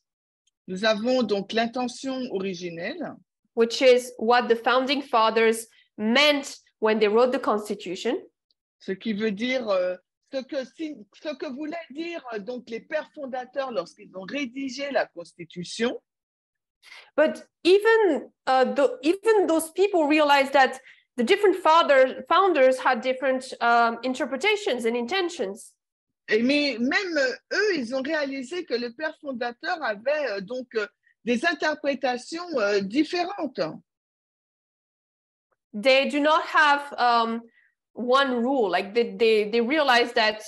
Speaker 2: Nous avons donc l'intention originelle,
Speaker 1: which is what the founding fathers meant when they wrote the Constitution.
Speaker 2: ce qui veut dire ce que voulaient dire donc les pères fondateurs lorsqu'ils ont rédigé la Constitution.
Speaker 1: But even those people realized that the different founders had different interpretations and intentions.
Speaker 2: Mais même eux, ils ont réalisé que le père fondateur avait donc des interprétations différentes.
Speaker 1: They do not have one rule. Like they realize that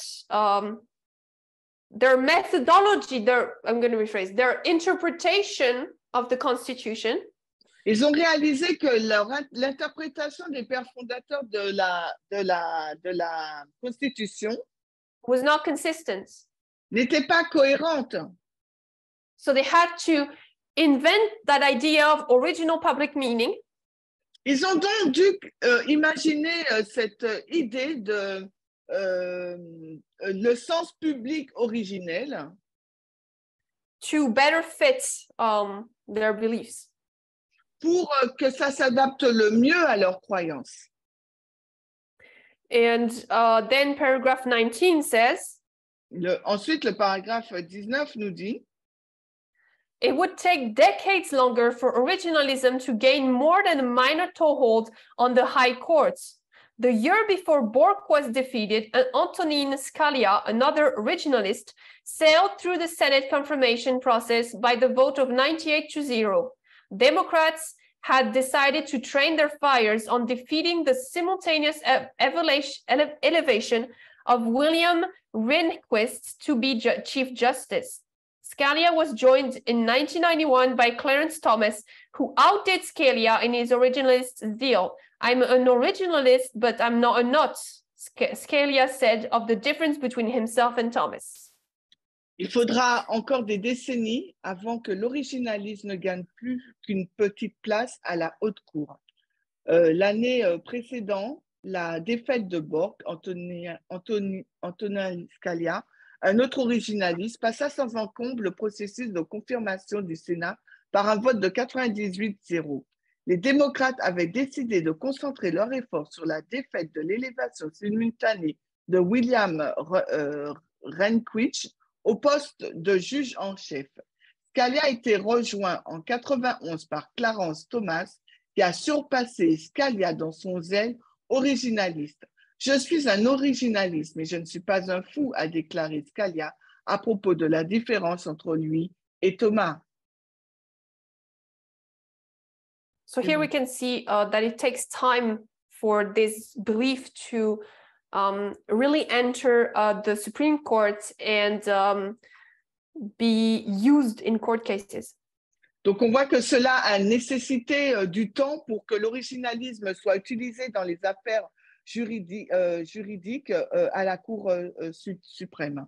Speaker 1: their methodology, I'm going to rephrase, their interpretation of the Constitution.
Speaker 2: Ils ont réalisé que l'interprétation des pères fondateurs de la Constitution
Speaker 1: was not consistent.
Speaker 2: N'était pas cohérente.
Speaker 1: So they had to invent that idea of original public meaning.
Speaker 2: Ils ont donc dû imaginer cette idée de le sens public originel
Speaker 1: to better fit their beliefs.
Speaker 2: Pour que ça s'adapte le mieux à leurs croyances.
Speaker 1: And then paragraph 19 says,
Speaker 2: ensuite, le paragraphe 19 nous dit,
Speaker 1: it would take decades longer for originalism to gain more than a minor toehold on the high courts. The year before Bork was defeated, Antonin Scalia, another originalist, sailed through the Senate confirmation process by the vote of 98-0. Democrats had decided to train their fires on defeating the simultaneous elevation of William Rehnquist to be Chief Justice. Scalia was joined in 1991 by Clarence Thomas, who outdid Scalia in his originalist zeal. I'm an originalist, but I'm not a nut, Scalia said of the difference between himself and Thomas.
Speaker 2: Il faudra encore des décennies avant que l'originalisme ne gagne plus qu'une petite place à la haute cour. L'année précédente, la défaite de Borg, Antonin Scalia, un autre originaliste, passa sans encombre le processus de confirmation du Sénat par un vote de 98-0. Les démocrates avaient décidé de concentrer leur effort sur la défaite de l'élévation simultanée de William Rehnquist au poste de juge en chef. Scalia a été rejoint en 91 par Clarence Thomas, qui a surpassé Scalia dans son zèle originaliste. Je suis un originaliste, mais je ne suis pas un fou, a déclaré Scalia à propos de la différence entre lui et Thomas.
Speaker 1: So here we can see that it takes time for this belief to really enter the Supreme Court and be used in court cases.
Speaker 2: Donc, on voit que cela a nécessité du temps pour que l'originalisme soit utilisé dans les affaires juridiques à la Cour suprême.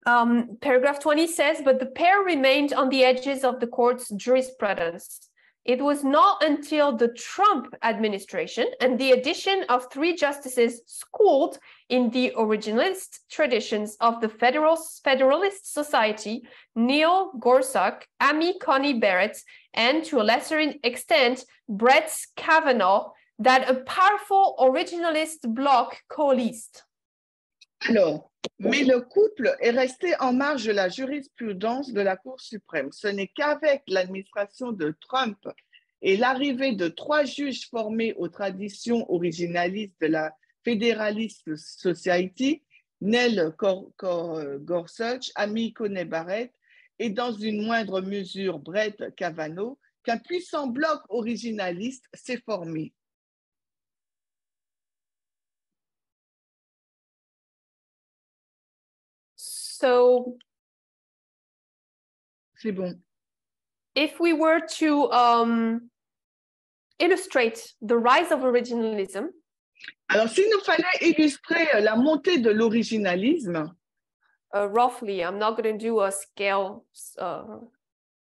Speaker 1: Paragraph 20 says, but the pair remained on the edges of the court's jurisprudence. It was not until the Trump administration and the addition of 3 justices schooled in the originalist traditions of the Federalist Society, Neil Gorsuch, Amy Coney Barrett, and to a lesser extent, Brett Kavanaugh, that a powerful originalist bloc coalesced.
Speaker 2: Alors, mais le couple est resté en marge de la jurisprudence de la Cour suprême. Ce n'est qu'avec l'administration de Trump et l'arrivée de 3 juges formés aux traditions originalistes de la Federalist Society, Neil Gorsuch, Amy Coney Barrett et dans une moindre mesure Brett Kavanaugh, qu'un puissant bloc originaliste s'est formé.
Speaker 1: So,
Speaker 2: c'est bon.
Speaker 1: If we were to illustrate the rise of originalism,
Speaker 2: alors s'il nous fallait illustrer la montée de l'originalisme,
Speaker 1: roughly, I'm not going to do a scale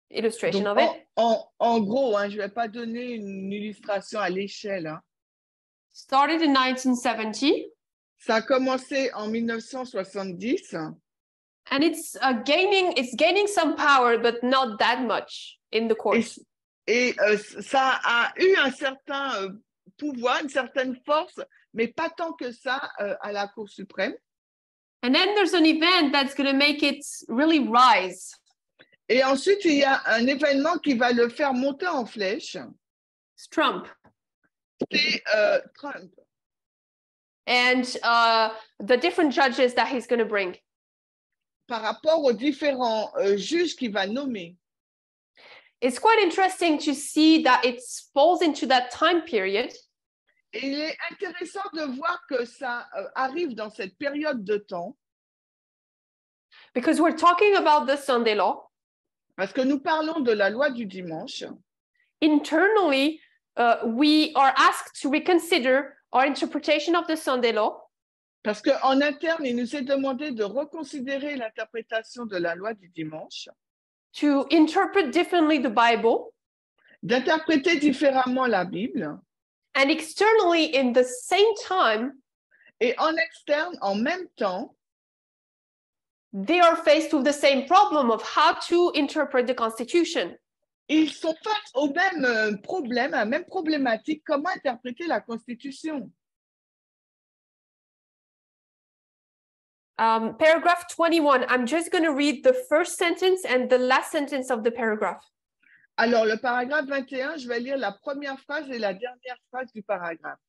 Speaker 1: illustration
Speaker 2: donc,
Speaker 1: of it.
Speaker 2: En gros, hein, je ne vais pas donner une illustration à l'échelle. Hein.
Speaker 1: Started in 1970.
Speaker 2: Ça a commencé en 1970.
Speaker 1: And it's gaining some power, but not that much in the court.
Speaker 2: Et ça a eu un certain pouvoir, une certaine force, mais pas tant que ça à la Cour suprême.
Speaker 1: And then there's an event that's going to make it really rise.
Speaker 2: Et ensuite, il y a un événement qui va le faire monter en flèche.
Speaker 1: It's Trump.
Speaker 2: C'est Trump.
Speaker 1: And the different judges that he's going to bring.
Speaker 2: Par rapport aux différents juges qu'il va nommer.
Speaker 1: It's quite interesting to see that it falls into that time period.
Speaker 2: Et il est intéressant de voir que ça arrive dans cette période de temps.
Speaker 1: Because we're talking about the Sunday law.
Speaker 2: Parce que nous parlons de la loi du dimanche.
Speaker 1: Internally, we are asked to reconsider our interpretation of the Sunday law.
Speaker 2: Parce qu'en interne, il nous est demandé de reconsidérer l'interprétation de la loi du dimanche.
Speaker 1: To interpret differently the Bible.
Speaker 2: D'interpréter différemment la Bible.
Speaker 1: And externally, in the same time.
Speaker 2: Et en externe, en même temps.
Speaker 1: They are faced with the same problem of how to interpret the Constitution.
Speaker 2: Ils sont face au même problème, à la même problématique, comment interpréter la Constitution.
Speaker 1: Paragraph 21, I'm just going to read the first sentence and the last sentence of the paragraph.
Speaker 2: Alors, le paragraphe 21, je vais lire la première phrase et la dernière phrase du paragraphe.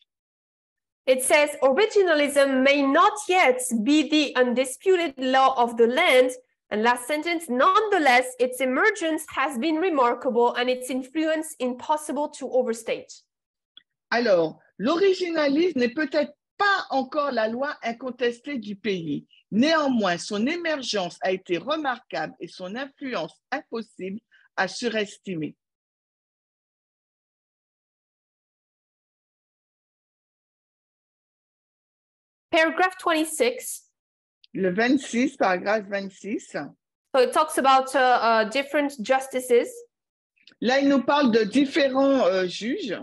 Speaker 1: It says, originalism may not yet be the undisputed law of the land, and last sentence, nonetheless, its emergence has been remarkable and its influence impossible to overstate.
Speaker 2: Alors, l'originalisme n'est peut-être pas encore la loi incontestée du pays. Néanmoins, son émergence a été remarquable et son influence impossible à surestimer.
Speaker 1: Paragraph 26.
Speaker 2: Le 26, paragraphe 26.
Speaker 1: So it talks about different justices,
Speaker 2: Là, il nous parle de différents juges.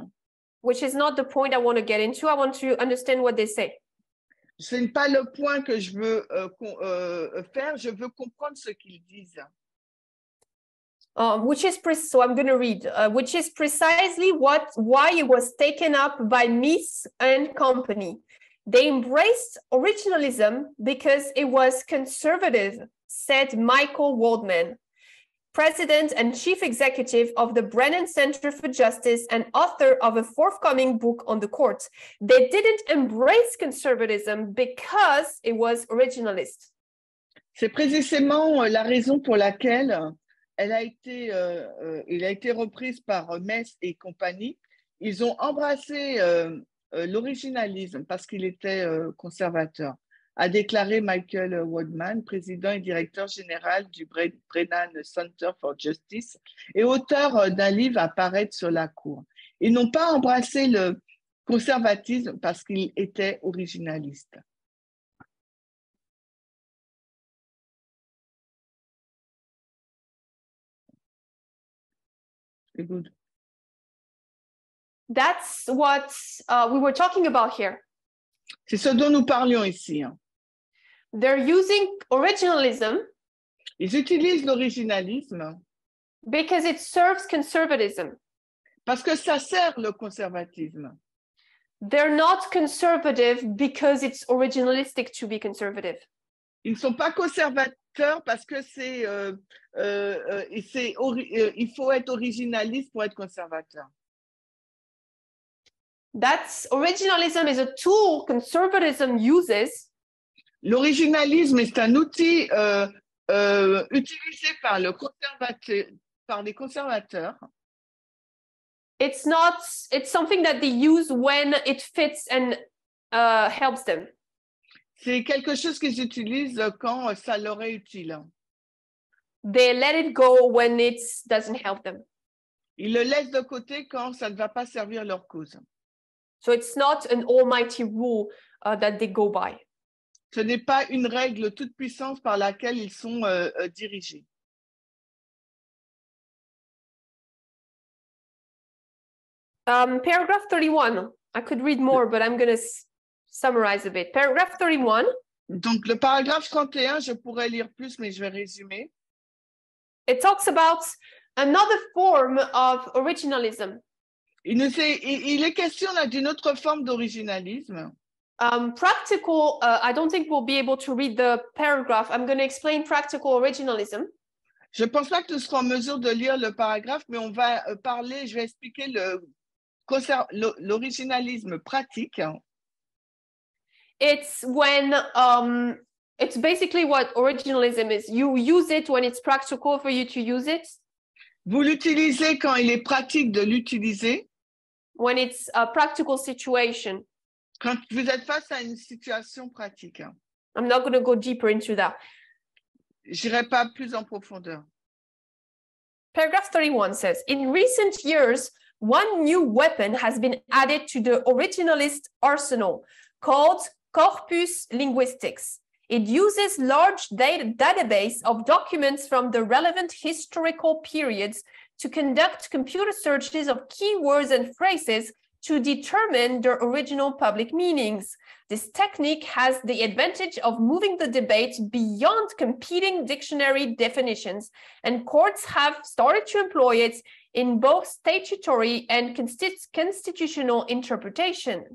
Speaker 1: which is not the point I want to get into. I want to understand what they say.
Speaker 2: Ce n'est pas le point que je veux faire, je veux comprendre ce qu'ils disent.
Speaker 1: So I'm going to read, which is precisely why it was taken up by Miss and company. They embraced originalism because it was conservative, said Michael Waldman, president and chief executive of the Brennan Center for Justice and author of a forthcoming book on the court. They didn't embrace conservatism because it was originalist.
Speaker 2: C'est précisément la raison pour laquelle il a été reprise par Metz et compagnie. Ils ont embrassé l'originalisme parce qu'il était conservateur, a déclaré Michael Waldman, président et directeur général du Brennan Center for Justice et auteur d'un livre à paraître sur la Cour. Ils n'ont pas embrassé le conservatisme parce qu'il était originaliste. Good.
Speaker 1: That's what we were talking about here.
Speaker 2: C'est ce dont nous parlions ici.
Speaker 1: They're using originalism
Speaker 2: Ils utilisent l'originalisme
Speaker 1: because it serves conservatism.
Speaker 2: parce que ça sert le conservatisme.
Speaker 1: They're not conservative because it's originalistic to be conservative.
Speaker 2: Ils ne sont pas conservateurs parce que il faut être originaliste pour être conservateur.
Speaker 1: Originalism is a tool conservatism uses.
Speaker 2: L'originalisme est un outil utilisé par les conservateurs.
Speaker 1: It's something that they use when it fits and helps them.
Speaker 2: C'est quelque chose qu'ils utilisent quand ça leur est utile.
Speaker 1: They let it go when it doesn't help them.
Speaker 2: Ils le laissent de côté quand ça ne va pas servir leur cause.
Speaker 1: So it's not an almighty rule that they go by.
Speaker 2: Ce n'est pas une règle toute puissance par laquelle ils sont dirigés.
Speaker 1: Paragraph 31. I could read more, but I'm going to summarize a bit. Paragraph 31.
Speaker 2: Donc, le paragraphe 31, je pourrais lire plus, mais je vais résumer.
Speaker 1: It talks about another form of originalism.
Speaker 2: Il est question là d'une autre forme d'originalisme.
Speaker 1: Practical, I don't think we'll be able to read the paragraph. I'm going to explain practical originalism.
Speaker 2: Je ne pense pas que nous serons en mesure de lire le paragraphe, mais on va je vais expliquer l'originalisme pratique.
Speaker 1: It's when, it's basically what originalism is. You use it when it's practical for you to use it.
Speaker 2: Vous l'utilisez quand il est pratique de l'utiliser.
Speaker 1: When it's a practical situation.
Speaker 2: Quand vous êtes face à une situation pratique.
Speaker 1: I'm not going to go deeper into that.
Speaker 2: J'irai pas plus en profondeur.
Speaker 1: Paragraph 31 says, in recent years, one new weapon has been added to the originalist arsenal called corpus linguistics. It uses large database of documents from the relevant historical periods to conduct computer searches of keywords and phrases to determine their original public meanings. This technique has the advantage of moving the debate beyond competing dictionary definitions, and courts have started to employ it in both statutory and constitutional interpretation.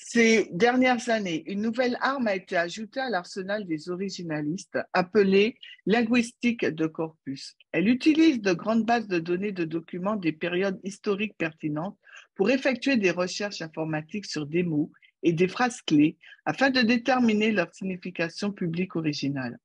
Speaker 2: Ces dernières années, une nouvelle arme a été ajoutée à l'arsenal des originalistes, appelée linguistique de corpus. Elle utilise de grandes bases de données de documents des périodes historiques pertinentes pour effectuer des recherches informatiques sur des mots et des phrases clés afin de déterminer leur signification publique originale.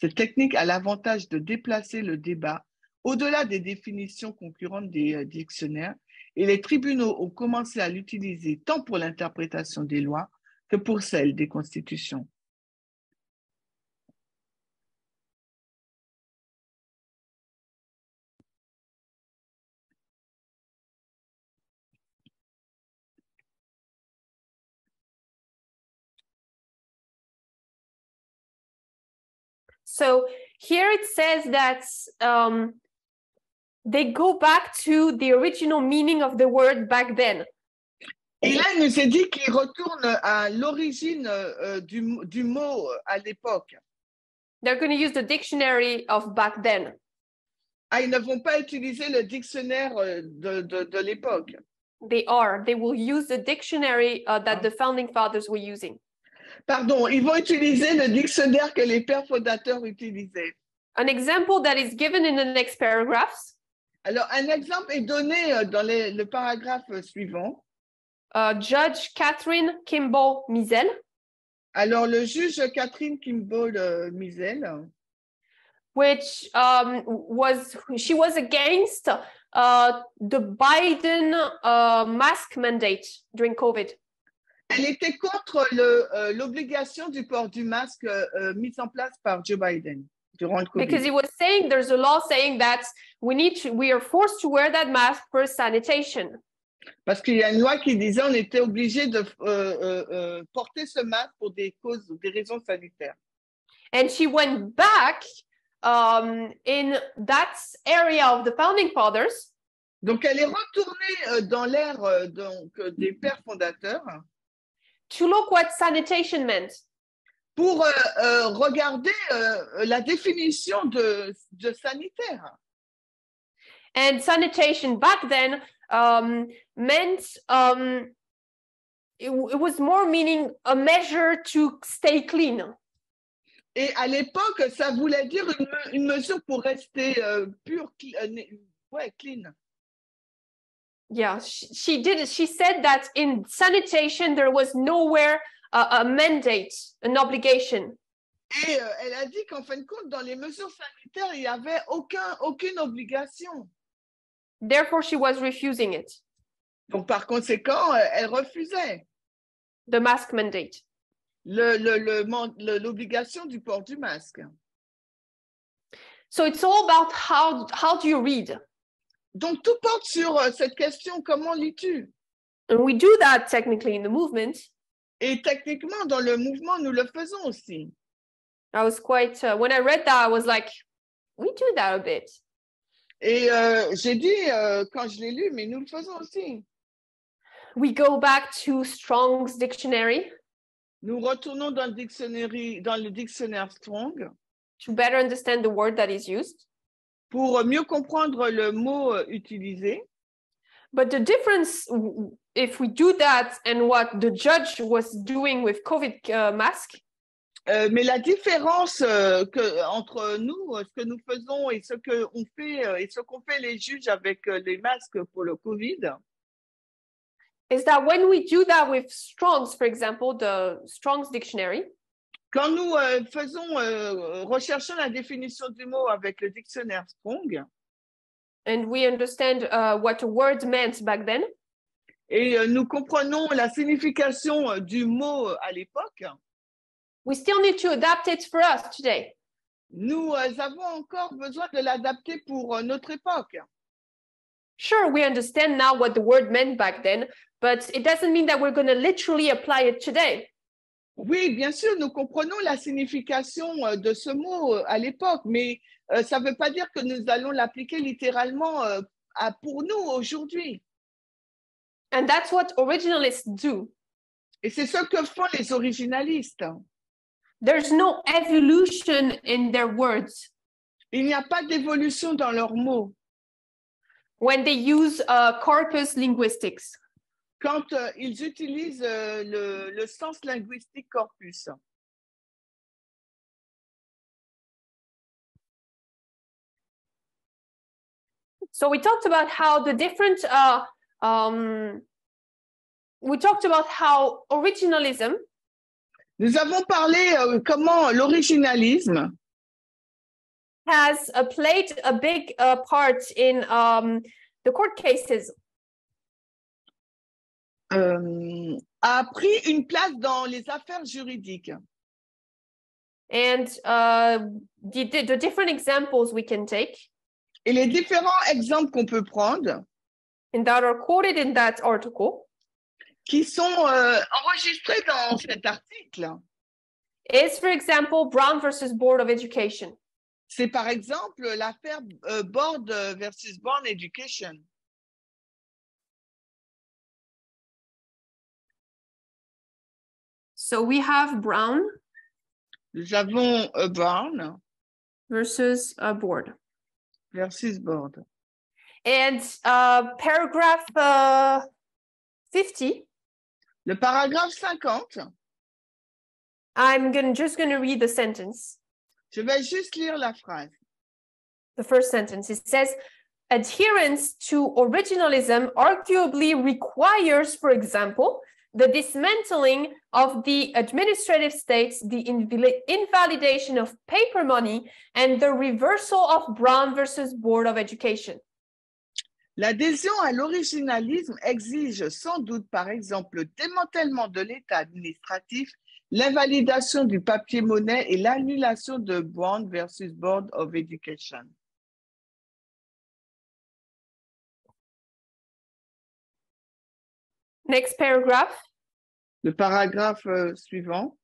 Speaker 2: Cette technique a l'avantage de déplacer le débat au-delà des définitions concurrentes des dictionnaires, et les tribunaux ont commencé à l'utiliser tant pour l'interprétation des lois que pour celle des constitutions.
Speaker 1: So here it says that they go back to the original meaning of the word back then.
Speaker 2: Et là, il nous est dit qu'il retourne à l'origine du mot à l'époque.
Speaker 1: They're going to use the dictionary of back then.
Speaker 2: Ah, ils ne vont pas utiliser le dictionnaire de l'époque.
Speaker 1: They will use the dictionary that the founding fathers were using.
Speaker 2: Pardon, ils vont utiliser le dictionnaire que les pères fondateurs utilisaient.
Speaker 1: An example that is given in the next paragraphs.
Speaker 2: Alors, un exemple est donné dans le paragraphe suivant.
Speaker 1: Judge Catherine Kimball Mizell.
Speaker 2: Alors, le juge Catherine Kimball Mizell,
Speaker 1: which she was against the Biden mask mandate during COVID.
Speaker 2: Elle était contre l'obligation du port du masque mise en place par Joe Biden durant le COVID.
Speaker 1: Because he was saying there's a law saying that we are forced to wear that mask for sanitation.
Speaker 2: Parce qu'il y a une loi qui disait on était obligé de porter ce masque pour des raisons sanitaires.
Speaker 1: And she went back in that area of the founding fathers.
Speaker 2: Donc elle est retournée dans l'ère des pères fondateurs.
Speaker 1: To look what sanitation meant.
Speaker 2: Pour regarder la définition de sanitaire.
Speaker 1: And sanitation back then meant it was more meaning a measure to stay clean.
Speaker 2: Et à l'époque, ça voulait dire une mesure pour rester pur, clean.
Speaker 1: Yeah, she said that in sanitation there was nowhere a mandate, an obligation.
Speaker 2: Et elle a dit qu'en fin de compte, dans les mesures sanitaires, il n'y avait aucune obligation.
Speaker 1: Therefore, she was refusing it.
Speaker 2: Donc, par conséquent, elle refusait.
Speaker 1: The mask mandate.
Speaker 2: L'obligation du port du masque.
Speaker 1: So it's all about how do you read?
Speaker 2: Donc, tout porte sur cette question, comment lis-tu?
Speaker 1: And we do that technically in the movement.
Speaker 2: Et techniquement, dans le mouvement, nous le faisons aussi.
Speaker 1: I was quite, when I read that, I was like, we do that a bit.
Speaker 2: Et j'ai dit, quand je l'ai lu, mais nous le faisons aussi.
Speaker 1: We go back to Strong's dictionary.
Speaker 2: Nous retournons dans le dictionnaire Strong.
Speaker 1: To better understand the word that is used.
Speaker 2: Pour mieux comprendre le mot utilisé.
Speaker 1: But the difference, if we do that and what the judge was doing with COVID mask.
Speaker 2: Mais la différence entre nous, ce que nous faisons et ce qu'on fait, et ce qu'ont fait les juges avec les masques pour le Covid,
Speaker 1: is that when we do that with Strong's, for example, the Strong's dictionary,
Speaker 2: quand nous recherchons la définition du mot avec le dictionnaire Strong,
Speaker 1: and we understand what a word meant back then,
Speaker 2: et nous comprenons la signification du mot à l'époque,
Speaker 1: we still need to adapt it for us today.
Speaker 2: Nous avons encore besoin de l'adapter pour notre époque.
Speaker 1: Sure, we understand now what the word meant back then, but it doesn't mean that we're going to literally apply it today.
Speaker 2: Oui, bien sûr, nous comprenons la signification de ce mot à l'époque, mais ça ne veut pas dire que nous allons l'appliquer littéralement pour nous aujourd'hui.
Speaker 1: And that's what originalists do.
Speaker 2: Et c'est ce que font les originalistes.
Speaker 1: There's no evolution in their words.
Speaker 2: Il n'y a pas d'évolution dans leurs mots.
Speaker 1: When they use corpus linguistics.
Speaker 2: Quand ils utilisent le sens linguistique corpus.
Speaker 1: So we talked about how the different, we talked about how originalism.
Speaker 2: Nous avons parlé comment l'originalisme
Speaker 1: has played a big part in the court cases.
Speaker 2: A pris une place dans les affaires juridiques.
Speaker 1: And the different examples we can take.
Speaker 2: Et les différents exemples qu'on peut prendre.
Speaker 1: And that are quoted in that article.
Speaker 2: Qui sont enregistrés dans cet article.
Speaker 1: is, for example, Brown versus Board of Education.
Speaker 2: C'est par exemple l'affaire Board versus Brown Education.
Speaker 1: So we have Brown
Speaker 2: Nous avons Brown
Speaker 1: versus Board.
Speaker 2: versus Board.
Speaker 1: And paragraph 50.
Speaker 2: Le paragraphe 50.
Speaker 1: I'm just going to read the sentence.
Speaker 2: Je vais juste lire la phrase.
Speaker 1: The first sentence. It says, adherence to originalism arguably requires, for example, the dismantling of the administrative states, the invalidation of paper money, and the reversal of Brown versus Board of Education.
Speaker 2: L'adhésion à l'originalisme exige sans doute, par exemple, le démantèlement de l'État administratif, l'invalidation du papier-monnaie et l'annulation de Brown versus Board of Education.
Speaker 1: Next paragraph.
Speaker 2: Le paragraphe suivant.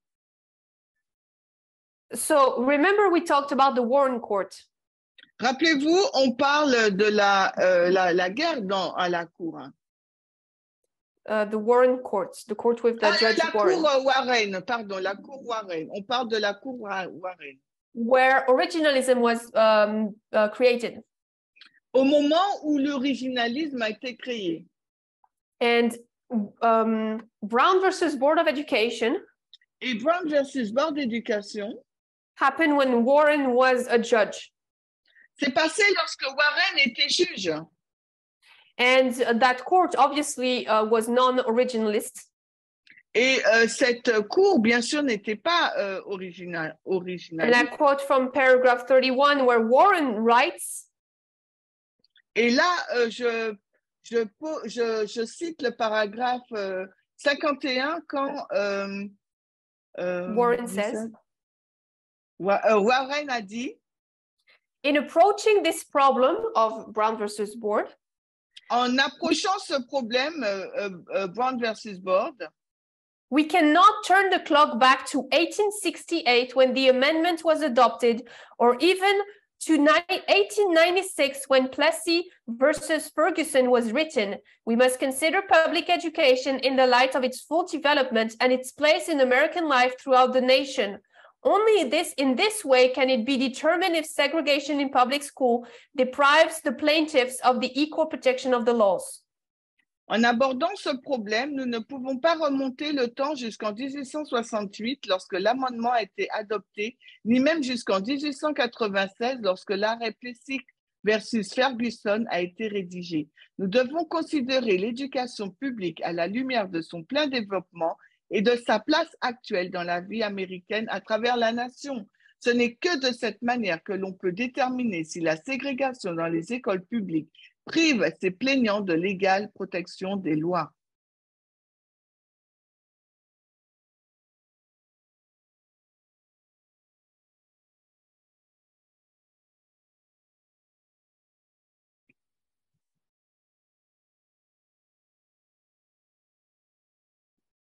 Speaker 1: So remember we talked about the Warren Court.
Speaker 2: Rappelez-vous, on parle de la guerre à la cour. Hein.
Speaker 1: The Warren Court, the court with the Judge Warren.
Speaker 2: La cour Warren, pardon, la cour Warren. On parle de la cour Warren.
Speaker 1: Where originalism was created.
Speaker 2: Au moment où l'originalisme a été créé.
Speaker 1: And Brown versus Board of Education.
Speaker 2: Et Brown versus Board d'Éducation.
Speaker 1: Happened when Warren was a judge.
Speaker 2: C'est passé lorsque Warren était juge.
Speaker 1: And that court obviously was non-originalist.
Speaker 2: Et cette cour, bien sûr, n'était pas originaliste.
Speaker 1: And I quote from paragraph 31 where Warren writes.
Speaker 2: Et là, je cite le paragraphe 51 quand
Speaker 1: Warren says.
Speaker 2: Warren a dit.
Speaker 1: In approaching this problem of Brown versus Board,
Speaker 2: en approchant ce problème Brown versus Board,
Speaker 1: we cannot turn the clock back to 1868 when the amendment was adopted, or even to 1896 when Plessy versus Ferguson was written. We must consider public education in the light of its full development and its place in American life throughout the nation. Only in this way can it be determined if segregation in public school deprives the plaintiffs of the equal protection of the laws.
Speaker 2: En abordant ce problème, nous ne pouvons pas remonter le temps jusqu'en 1868 lorsque l'amendement a été adopté, ni même jusqu'en 1896 lorsque l'arrêt Plessy versus Ferguson a été rédigé. Nous devons considérer l'éducation publique à la lumière de son plein développement et de sa place actuelle dans la vie américaine à travers la nation. Ce n'est que de cette manière que l'on peut déterminer si la ségrégation dans les écoles publiques prive ses plaignants de l'égale protection des lois.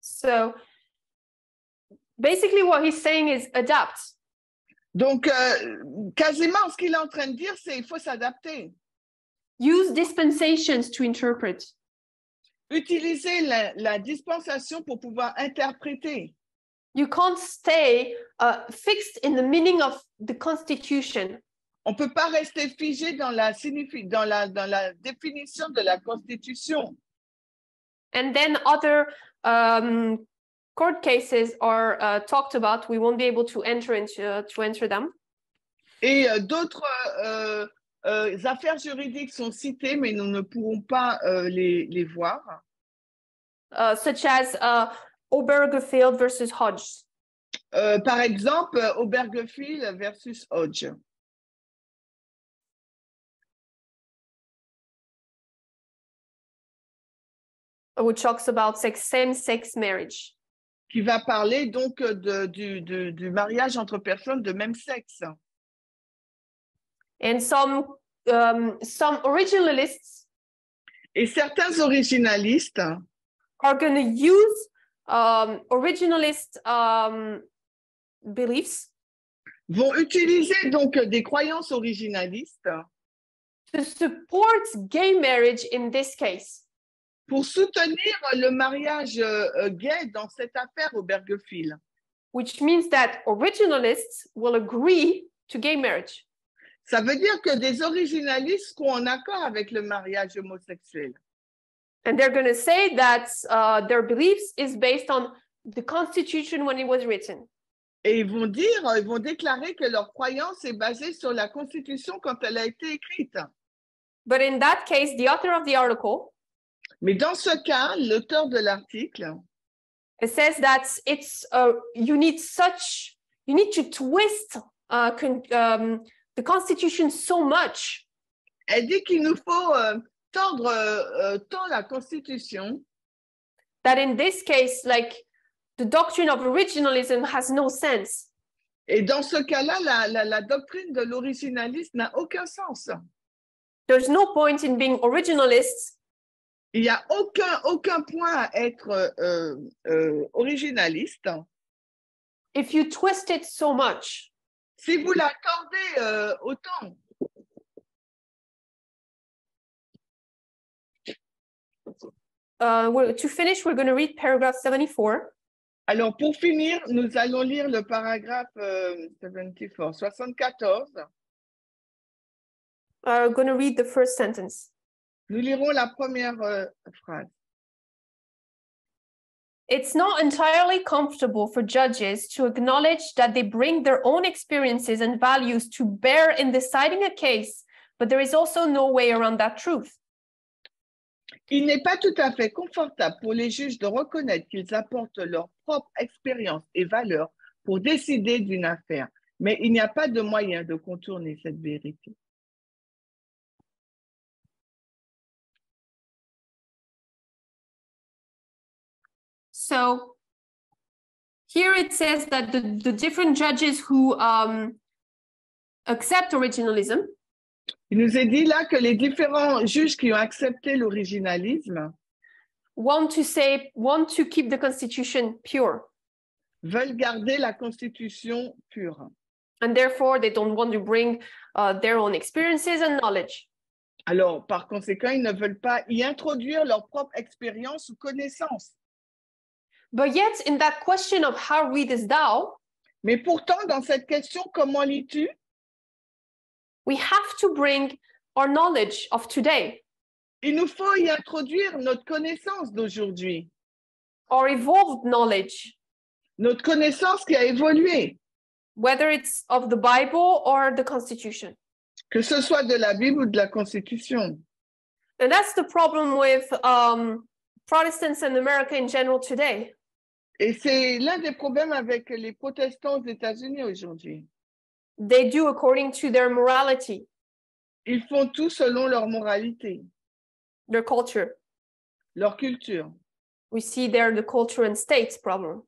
Speaker 1: So basically what he's saying is adapt.
Speaker 2: Donc, quasiment ce qu'il est en train de dire, c'est qu'il faut s'adapter.
Speaker 1: Use dispensations to interpret.
Speaker 2: Utiliser la dispensation pour pouvoir interpréter.
Speaker 1: You can't stay fixed in the meaning of the Constitution.
Speaker 2: On ne peut pas rester figé dans la définition de la Constitution.
Speaker 1: And then other court cases are talked about. We won't be able to enter them.
Speaker 2: Et d'autres affaires juridiques sont citées, mais nous ne pourrons pas les voir.
Speaker 1: Such as Obergefell versus Hodge.
Speaker 2: Par exemple, Obergefell versus Hodge.
Speaker 1: Which talks about same-sex marriage.
Speaker 2: Qui va parler donc du mariage entre personnes de même sexe.
Speaker 1: And some originalists.
Speaker 2: Et certains originalistes
Speaker 1: are going to use originalist beliefs
Speaker 2: vont utiliser donc des croyances originalistes
Speaker 1: to support gay marriage in this case.
Speaker 2: pour soutenir le mariage gay dans cette affaire Obergefell.
Speaker 1: Which means that originalists will agree to gay marriage.
Speaker 2: Ça veut dire que des originalistes seront en accord avec le mariage homosexuel.
Speaker 1: And they're going to say that their beliefs is based on the Constitution when it was written.
Speaker 2: Et ils vont déclarer que leur croyance est basée sur la Constitution quand elle a été écrite.
Speaker 1: But in that case, the author of the article,
Speaker 2: Mais dans ce cas, l'auteur de l'article,
Speaker 1: it says that it's you need to twist the Constitution so much
Speaker 2: elle dit qu'il nous faut tordre tant la Constitution
Speaker 1: that in this case, like the doctrine of originalism has no sense.
Speaker 2: et dans ce cas-là, la doctrine de l'originalisme n'a aucun sens.
Speaker 1: There's no point in being originalists
Speaker 2: Il n'y a aucun point à être originaliste
Speaker 1: if you twist it so much.
Speaker 2: si vous la tordez autant.
Speaker 1: To finish, we're going to read paragraph 74.
Speaker 2: Alors, pour finir, nous allons lire le paragraphe 74.
Speaker 1: We're going to read the first sentence.
Speaker 2: Nous lirons la première phrase.
Speaker 1: It's not entirely comfortable for judges to acknowledge that they bring their own experiences and values to bear in deciding a case, but there is also no way around that truth.
Speaker 2: Il n'est pas tout à fait confortable pour les juges de reconnaître qu'ils apportent leur propre expérience et valeurs pour décider d'une affaire, mais il n'y a pas de moyen de contourner cette vérité.
Speaker 1: So here it says that the different judges who accept originalism,
Speaker 2: Il nous est dit là que les différents juges qui ont accepté l'originalisme
Speaker 1: want to keep the Constitution pure.
Speaker 2: veulent garder la Constitution pure.
Speaker 1: And therefore, they don't want to bring their own experiences and knowledge.
Speaker 2: Alors, par conséquent, ils ne veulent pas y introduire leur propre expérience ou connaissance.
Speaker 1: But yet, in that question of how readest thou,
Speaker 2: Mais pourtant, dans cette question, comment lis-tu?
Speaker 1: we have to bring our knowledge of today,
Speaker 2: Il nous faut y introduire notre connaissance d'aujourd'hui,
Speaker 1: our evolved knowledge,
Speaker 2: notre connaissance qui a évolué,
Speaker 1: whether it's of the Bible or the Constitution.
Speaker 2: que ce soit de la Bible ou de la Constitution.
Speaker 1: And that's the problem with Protestants and America in general today.
Speaker 2: Et c'est l'un des problèmes avec les protestants aux États-Unis aujourd'hui.
Speaker 1: They do according to their morality,
Speaker 2: Ils font tout selon leur moralité,
Speaker 1: their culture.
Speaker 2: leur culture.
Speaker 1: We see there the culture and states problem.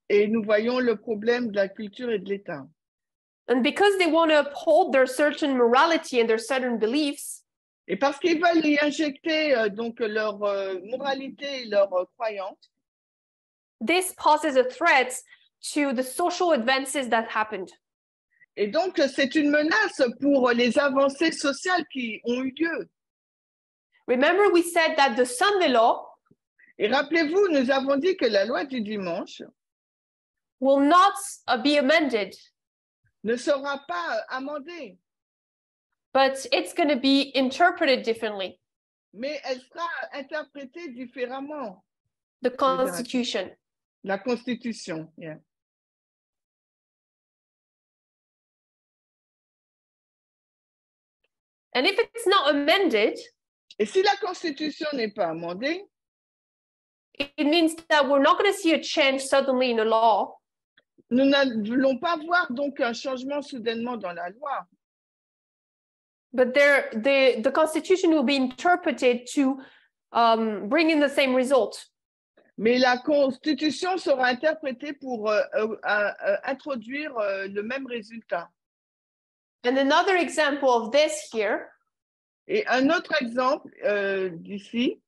Speaker 2: Et nous voyons le problème de la culture et de l'État.
Speaker 1: And because they want to uphold their certain morality and their certain beliefs,
Speaker 2: Et parce qu'ils veulent y injecter donc leur moralité et leur croyance,
Speaker 1: this poses a threat to the social advances that happened.
Speaker 2: et donc c'est une menace pour les avancées sociales qui ont eu lieu.
Speaker 1: Remember, we said that the Sunday law
Speaker 2: Et rappelez-vous, nous avons dit que la loi du dimanche
Speaker 1: will not be amended,
Speaker 2: ne sera pas amendée,
Speaker 1: but it's going to be interpreted differently.
Speaker 2: mais elle sera interprétée différemment.
Speaker 1: The Constitution.
Speaker 2: La Constitution. Yeah.
Speaker 1: And if it's not amended,
Speaker 2: Et si la Constitution n'est pas amendée,
Speaker 1: it means that we're not going to see a change suddenly in a law,
Speaker 2: nous n'allons pas voir donc un changement soudainement dans la loi,
Speaker 1: but the Constitution will be interpreted to bring in the same result.
Speaker 2: mais la Constitution sera interprétée pour introduire le même résultat.
Speaker 1: And another example of this here,
Speaker 2: Et un autre exemple d'ici,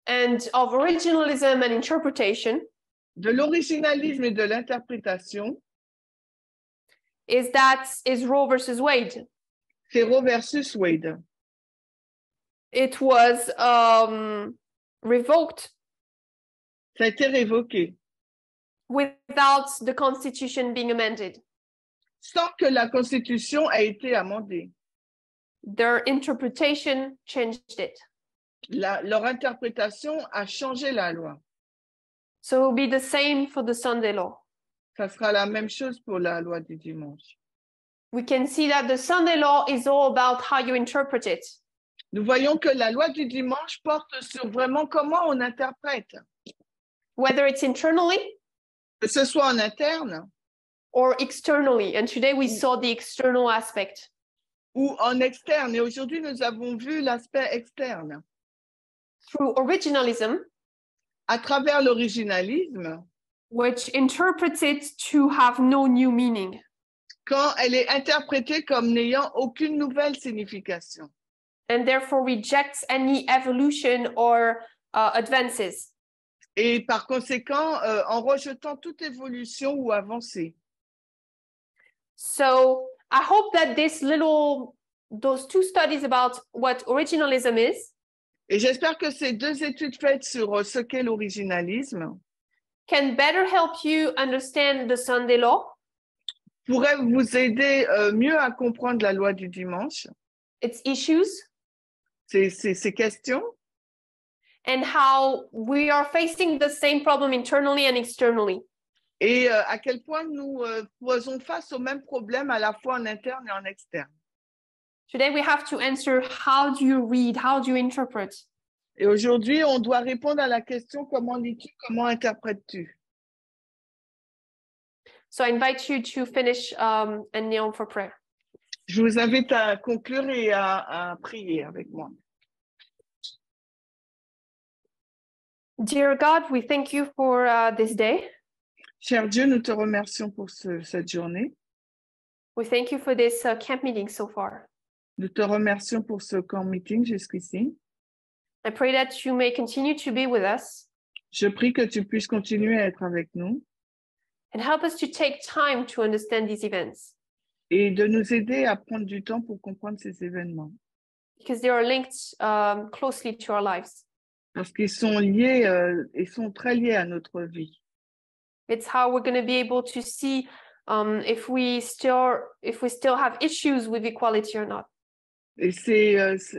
Speaker 1: and of originalism and interpretation,
Speaker 2: de l'originalisme et de l'interprétation,
Speaker 1: is Roe versus Wade.
Speaker 2: C'est Roe versus Wade.
Speaker 1: It was revoked
Speaker 2: Ça a été révoqué
Speaker 1: without the Constitution being amended.
Speaker 2: sans que la Constitution ait été amendée.
Speaker 1: Their interpretation changed it.
Speaker 2: Leur interprétation a changé la loi.
Speaker 1: So it will be the same for the Sunday law.
Speaker 2: Ça sera la même chose pour la loi du dimanche.
Speaker 1: We can see that the Sunday law is all about how you interpret it.
Speaker 2: Nous voyons que la loi du dimanche porte sur vraiment comment on interprète.
Speaker 1: Whether it's internally
Speaker 2: Que ce soit en interne
Speaker 1: or externally. And today we saw the external aspect.
Speaker 2: ou en externe. Et aujourd'hui, nous avons vu l'aspect externe.
Speaker 1: Through originalism,
Speaker 2: À travers l'originalisme,
Speaker 1: which interprets it to have no new meaning.
Speaker 2: quand elle est interprétée comme n'ayant aucune nouvelle signification.
Speaker 1: And therefore rejects any evolution or advances.
Speaker 2: Et par conséquent, en rejetant toute évolution ou avancée.
Speaker 1: So I hope that those two studies about what originalism is
Speaker 2: Et j'espère que ces deux études faites sur ce qu'est l'originalisme
Speaker 1: can better help you understand the Sunday law,
Speaker 2: pourraient vous aider mieux à comprendre la loi du dimanche,
Speaker 1: its issues,
Speaker 2: ces questions,
Speaker 1: and how we are facing the same problem internally and externally.
Speaker 2: et à quel point nous faisons face aux mêmes problèmes à la fois en interne et en externe.
Speaker 1: Today we have to answer, how do you read, how do you interpret?
Speaker 2: Et aujourd'hui, on doit répondre à la question, comment lis-tu, comment interprètes-tu?
Speaker 1: So I invite you to finish and kneel for prayer.
Speaker 2: Je vous invite à conclure et à prier avec moi.
Speaker 1: Dear God, we thank you for this day.
Speaker 2: Cher Dieu, nous te remercions pour cette journée.
Speaker 1: We thank you for this camp meeting so far.
Speaker 2: Nous te remercions pour ce camp meeting jusqu'ici.
Speaker 1: I pray that you may continue to be with us
Speaker 2: Je prie que tu puisses continuer à être avec nous
Speaker 1: and help us to take time to understand these events,
Speaker 2: et de nous aider à prendre du temps pour comprendre ces événements.
Speaker 1: because they are linked closely to our lives.
Speaker 2: Parce qu'ils sont liés et sont très liés à notre vie.
Speaker 1: It's how we're going to be able to see if we still have issues with equality or not.
Speaker 2: Et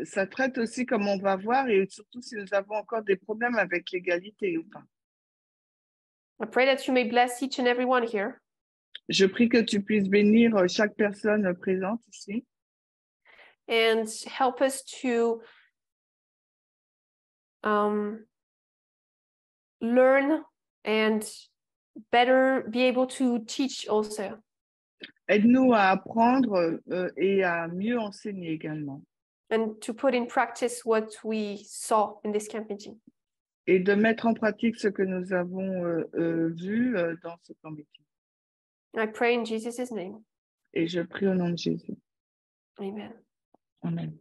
Speaker 2: ça traite aussi comment on va voir et surtout si nous avons encore des problèmes avec l'égalité ou pas.
Speaker 1: I pray that you may bless each and every one here.
Speaker 2: Je prie que tu puisses bénir chaque personne présente ici
Speaker 1: And help us to learn and better be able to teach also.
Speaker 2: Aide-nous à apprendre et à mieux enseigner également.
Speaker 1: And to put in practice what we saw in this camp meeting.
Speaker 2: Et de mettre en pratique ce que nous avons vu dans ce camp meeting.
Speaker 1: I pray in Jesus' name.
Speaker 2: Et je prie au nom de Jésus.
Speaker 1: Amen.
Speaker 2: Amen.